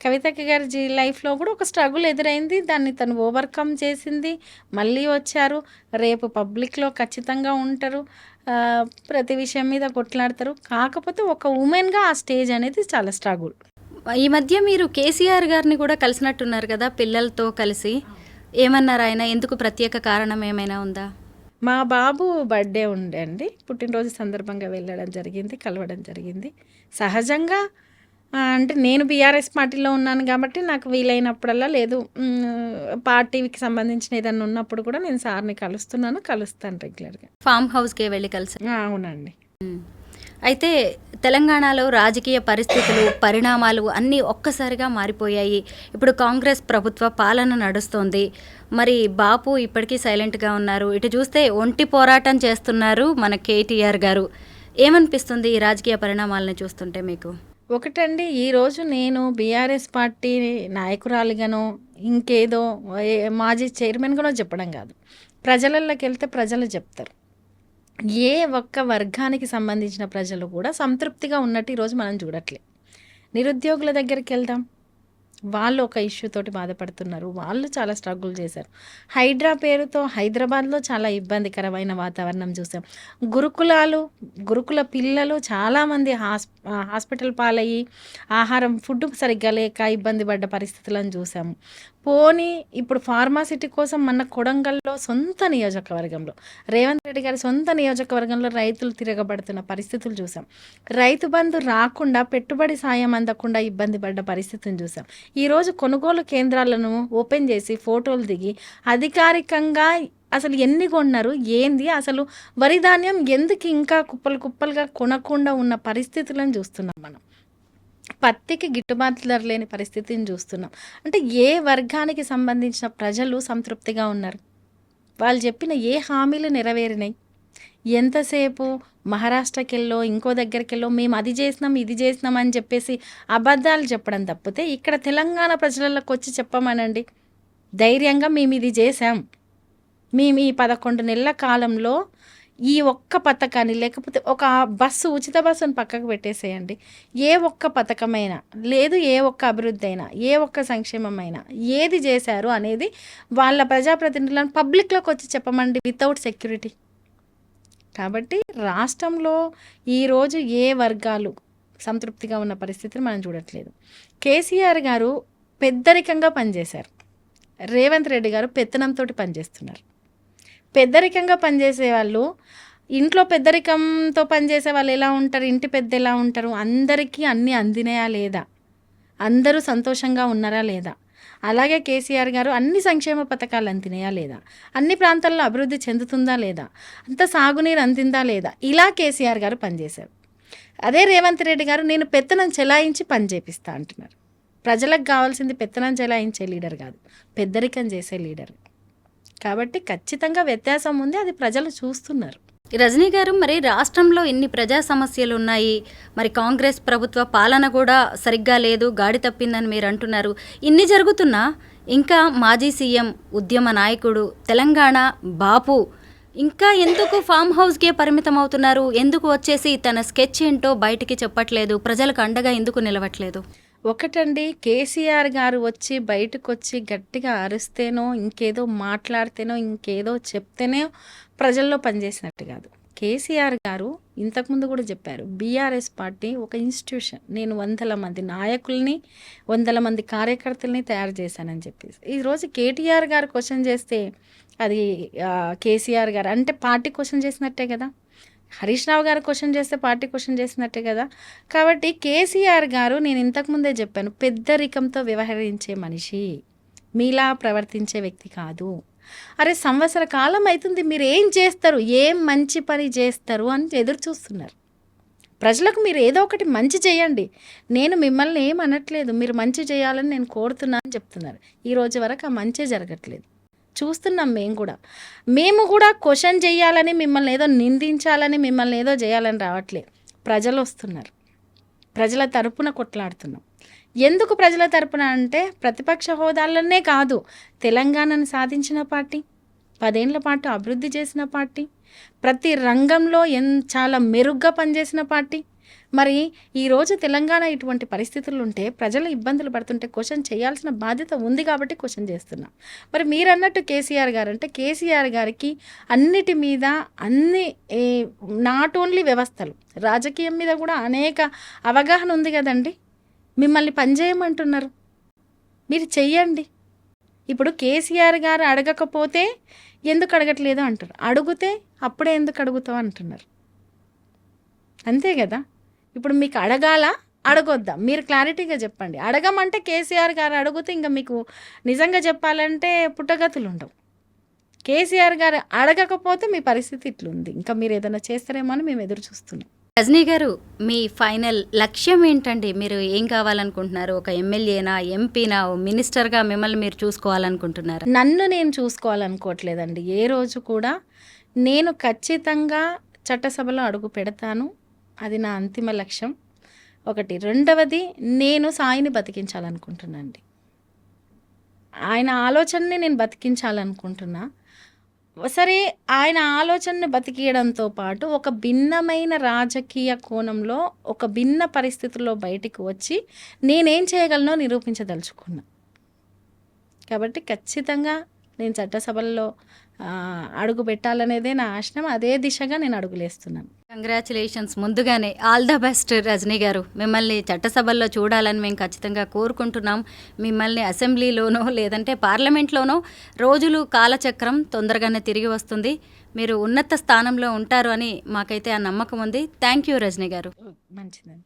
కవితక్క గారి లైఫ్లో కూడా ఒక స్ట్రగుల్ ఎదురైంది. దాన్ని తను ఓవర్కమ్ చేసింది. మళ్ళీ వచ్చారు. రేపు పబ్లిక్లో ఖచ్చితంగా ఉంటారు. ప్రతి విషయం మీద కొట్లాడతారు. కాకపోతే ఒక ఉమెన్గా ఆ స్టేజ్ అనేది చాలా స్ట్రగుల్. ఈ మధ్య మీరు కేసీఆర్ గారిని కూడా కలిసినట్టున్నారు కదా, పిల్లలతో కలిసి. ఏమన్నారు ఆయన? ఎందుకు ప్రత్యేక కారణం ఏమైనా ఉందా? మా బాబు బర్త్డే ఉండే అండి. పుట్టినరోజు సందర్భంగా వెళ్ళడం జరిగింది, కలవడం జరిగింది. సహజంగా అంటే నేను బీఆర్ఎస్ పార్టీలో ఉన్నాను కాబట్టి నాకు వీలైనప్పుడల్లా లేదు పార్టీకి సంబంధించిన ఏదన్నా ఉన్నప్పుడు కూడా నేను సార్ని కలుస్తాను రెగ్యులర్గా. ఫామ్ హౌస్కే వెళ్ళి కలిసి? అవునండి. అయితే తెలంగాణలో రాజకీయ పరిస్థితులు, పరిణామాలు అన్నీ ఒక్కసారిగా మారిపోయాయి. ఇప్పుడు కాంగ్రెస్ ప్రభుత్వ పాలన నడుస్తోంది. మరి బాపు ఇప్పటికీ సైలెంట్గా ఉన్నారు. ఇటు చూస్తే ఒంటి పోరాటం చేస్తున్నారు మన కేటీఆర్ గారు. ఏమనిపిస్తుంది ఈ రాజకీయ పరిణామాలను చూస్తుంటే మీకు? ఒకటండి, ఈరోజు నేను బీఆర్ఎస్ పార్టీ నాయకురాలిగానో ఇంకేదో మాజీ చైర్మన్గానో చెప్పడం కాదు. ప్రజలలోకి వెళ్తే ప్రజలు చెప్తారు. ఏ ఒక్క వర్గానికి సంబంధించిన ప్రజలు కూడా సంతృప్తిగా ఉన్నట్టు ఈరోజు మనం చూడట్లేదు. నిరుద్యోగుల దగ్గరికి వెళ్దాం, వాళ్ళు ఒక ఇష్యూ తోటి బాధపడుతున్నారు. వాళ్ళు చాలా స్ట్రగుల్ చేశారు. హైడ్రా పేరుతో హైదరాబాద్లో చాలా ఇబ్బందికరమైన వాతావరణం చూసాం. గురుకుల పిల్లలు చాలామంది హాస్పిటల్ పాలయ్యి ఫుడ్ సరిగ్గా లేక ఇబ్బంది పడ్డ పరిస్థితులను చూసాము. పోనీ ఇప్పుడు ఫార్మాసిటీ కోసం మన కొడంగల్లో సొంత నియోజకవర్గంలో రేవంత్ రెడ్డి గారి సొంత నియోజకవర్గంలో రైతులు తిరగబడుతున్న పరిస్థితులు చూసాం. రైతు బంధు రాకుండా, పెట్టుబడి సాయం అందకుండా ఇబ్బంది పడ్డ పరిస్థితిని చూసాం. ఈరోజు కొనుగోలు కేంద్రాలను ఓపెన్ చేసి ఫోటోలు దిగి అధికారికంగా అసలు ఎన్ని కొన్నారు, ఏంది, అసలు వరి ధాన్యం ఎందుకు ఇంకా కుప్పలుగా కొనకుండా ఉన్న పరిస్థితులను చూస్తున్నాం. మనం పత్తికి గిట్టుబాటు ధర లేని పరిస్థితిని చూస్తున్నాం. అంటే ఏ వర్గానికి సంబంధించిన ప్రజలు సంతృప్తిగా ఉన్నారు? వాళ్ళు చెప్పిన ఏ హామీలు నెరవేరినాయి? ఎంతసేపు మహారాష్ట్రకెళ్ళో ఇంకో దగ్గరికెళ్ళో మేము అది చేసినాం ఇది చేసినాం అని చెప్పేసి అబద్ధాలు చెప్పడం తప్పితే ఇక్కడ తెలంగాణ ప్రజలకు వచ్చి చెప్పమనండి ధైర్యంగా మేము ఇది చేసాం, మేము ఈ 11 నెలల కాలంలో ఈ ఒక్క పథకాన్ని, లేకపోతే ఒక ఉచిత బస్సును పక్కకు పెట్టేసేయండి, ఏ ఒక్క పథకమైనా లేదు, ఏ ఒక్క అభివృద్ధి అయినా, ఏ ఒక్క సంక్షేమమైనా ఏది చేశారు అనేది వాళ్ళ ప్రజాప్రతినిధులను పబ్లిక్లోకి వచ్చి చెప్పమండి వితౌట్ సెక్యూరిటీ. కాబట్టి రాష్ట్రంలో ఈరోజు ఏ వర్గాలు సంతృప్తిగా ఉన్న పరిస్థితిని మనం చూడట్లేదు. కేసీఆర్ గారు పెద్దరికంగా పనిచేశారు. రేవంత్ రెడ్డి గారు పెత్తనంతో పనిచేస్తున్నారు. పెద్దరికంగా పనిచేసే వాళ్ళు, ఇంట్లో పెద్దరికంతో పనిచేసే వాళ్ళు ఎలా ఉంటారు, ఇంటి పెద్ద ఎలా ఉంటారు, అందరికీ అన్నీ అందినాయా లేదా, అందరూ సంతోషంగా ఉన్నారా లేదా, అలాగే కేసీఆర్ గారు అన్ని సంక్షేమ పథకాలు అందినాయా లేదా, అన్ని ప్రాంతాల్లో అభివృద్ధి చెందుతుందా లేదా, అంత సాగునీరు అందిందా లేదా, ఇలా కేసీఆర్ గారు పనిచేశారు. అదే రేవంత్ రెడ్డి గారు నేను పెత్తనం చెలాయించి పని చేపిస్తా అంటున్నారు. ప్రజలకు కావాల్సింది పెత్తనం చెలాయించే లీడర్ కాదు, పెద్దరికం చేసే లీడర్. కాబట్టి ఖచ్చితంగా వ్యత్యాసం ఉంది, అది ప్రజలు చూస్తున్నారు. రజనీ గారు, మరి రాష్ట్రంలో ఇన్ని ప్రజా సమస్యలు ఉన్నాయి, మరి కాంగ్రెస్ ప్రభుత్వ పాలన కూడా సరిగ్గా లేదు, గాడి తప్పిందని మీరు అంటున్నారు. ఇన్ని జరుగుతున్నా ఇంకా మాజీ సీఎం, ఉద్యమ నాయకుడు, తెలంగాణ బాపు ఇంకా ఎందుకు ఫామ్ హౌస్కే పరిమితం అవుతున్నారు? ఎందుకు వచ్చేసి తన స్కెచ్ ఏంటో బయటికి చెప్పట్లేదు? ప్రజలకు అండగా ఎందుకు నిలవట్లేదు? ఒకటండి, కేసీఆర్ గారు వచ్చి బయటకు వచ్చి గట్టిగా అరిస్తేనో, ఇంకేదో మాట్లాడితేనో, ఇంకేదో చెప్తేనే ప్రజల్లో పనిచేసినట్టు కాదు. కేసీఆర్ గారు ఇంతకుముందు కూడా చెప్పారు, బీఆర్ఎస్ పార్టీ ఒక ఇన్స్టిట్యూషన్, నేను 100 మంది నాయకుల్ని 100 మంది కార్యకర్తల్ని తయారు చేశానని చెప్పేసి. ఈరోజు కేటీఆర్ గారు క్వశ్చన్ చేస్తే అది కేసీఆర్ గారు అంటే పార్టీ క్వశ్చన్ చేసినట్టే కదా, హరీష్ రావు గారు క్వశ్చన్ చేస్తే పార్టీ క్వశ్చన్ చేసినట్టే కదా. కాబట్టి కేసీఆర్ గారు, నేను ఇంతకుముందే చెప్పాను, పెద్దరికంతో వ్యవహరించే మనిషి, మీలా ప్రవర్తించే వ్యక్తి కాదు. అరే సంవత్సర కాలం అవుతుంది, మీరు ఏం చేస్తారు, ఏం మంచి పని చేస్తారు అని ఎదురు చూస్తున్నారు. ప్రజలకు మీరు ఏదో ఒకటి మంచి చేయండి, నేను మిమ్మల్ని ఏం అనట్లేదు, మీరు మంచి చేయాలని నేను కోరుతున్నా అని చెప్తున్నారు. ఈ రోజు వరకు ఆ మంచి జరగట్లేదు, చూస్తున్నాం. మేము కూడా క్వశ్చన్ చేయాలని, మిమ్మల్ని ఏదో నిందించాలని, మిమ్మల్ని ఏదో చేయాలని రావట్లేదు. ప్రజలు వస్తున్నారు, ప్రజల తరపున కొట్లాడుతున్నాం. ఎందుకు ప్రజల తరపున అంటే, ప్రతిపక్ష హోదాలనే కాదు, తెలంగాణను సాధించిన పార్టీ, 10 ఏళ్ల పాటు అభివృద్ధి చేసిన పార్టీ, ప్రతి రంగంలో చాలా మెరుగ్గా పనిచేసిన పార్టీ. మరి ఈరోజు తెలంగాణ ఇటువంటి పరిస్థితులు ఉంటే, ప్రజలు ఇబ్బందులు పడుతుంటే క్వశ్చన్ చేయాల్సిన బాధ్యత ఉంది కాబట్టి క్వశ్చన్ చేస్తున్నాం. మరి మీరు అన్నట్టు కేసీఆర్ గారు అంటే, కేసీఆర్ గారికి అన్నిటి మీద నాట్ ఓన్లీ వ్యవస్థలు, రాజకీయం మీద కూడా అనేక అవగాహన ఉంది కదండి. మిమ్మల్ని పనిచేయమంటున్నారు, మీరు చెయ్యండి. ఇప్పుడు కేసీఆర్ గారు అడగకపోతే ఎందుకు అడగట్లేదు అంటారు, అడిగితే అప్పుడే ఎందుకు అడుగుతావు అంటున్నారు. అంతే కదా. ఇప్పుడు మీకు అడగాల అడగొద్దా, మీరు క్లారిటీగా చెప్పండి. అడగమంటే కేసీఆర్ గారు అడిగితే ఇంకా మీకు నిజంగా చెప్పాలంటే పుట్టగతులు ఉండవు. కేసీఆర్ గారు అడగకపోతే మీ పరిస్థితి ఇట్లుంది, ఇంకా మీరు ఏదైనా చేస్తారేమో అని మేము ఎదురు చూస్తున్నాం. రజనీ గారు, మీ ఫైనల్ లక్ష్యం ఏంటండి? మీరు ఏం కావాలనుకుంటున్నారు? ఒక ఎమ్మెల్యేనా, ఎంపీనా, మినిస్టర్గా మిమ్మల్ని మీరు చూసుకోవాలనుకుంటున్నారు? నన్ను నేను చూసుకోవాలనుకోవట్లేదండి. ఏ రోజు కూడా నేను ఖచ్చితంగా చట్టసభలో అడుగు పెడతాను, అది నా అంతిమ లక్ష్యం. ఒకటి. రెండవది, నేను సాయిని బతికించాలనుకుంటున్నానండి. ఆయన ఆలోచనని నేను బతికించాలనుకుంటున్నా. సరే, ఆయన ఆలోచనను బతికియడంతో పాటు ఒక భిన్నమైన రాజకీయ కోణంలో, ఒక భిన్న పరిస్థితుల్లో బయటికి వచ్చి నేనేం చేయగలనో నిరూపించదలుచుకున్నా. కాబట్టి ఖచ్చితంగా నేను చట్టసభల్లో అడుగు పెట్టాలనేదే నా ఆశయం. అదే దిశగా నేను అడుగులేస్తున్నాను. కంగ్రాచులేషన్స్. ముందుగానే ఆల్ ద బెస్ట్ రజనీ గారు. మిమ్మల్ని చట్టసభల్లో చూడాలని మేము ఖచ్చితంగా కోరుకుంటున్నాం. మిమ్మల్ని అసెంబ్లీలోనో లేదంటే పార్లమెంట్లోనో రోజులు కాలచక్రం తొందరగానే తిరిగి వస్తుంది. మీరు ఉన్నత స్థానంలో ఉంటారు అని మాకైతే ఆ నమ్మకం ఉంది. థ్యాంక్ యూ రజనీ గారు. మంచిదండి.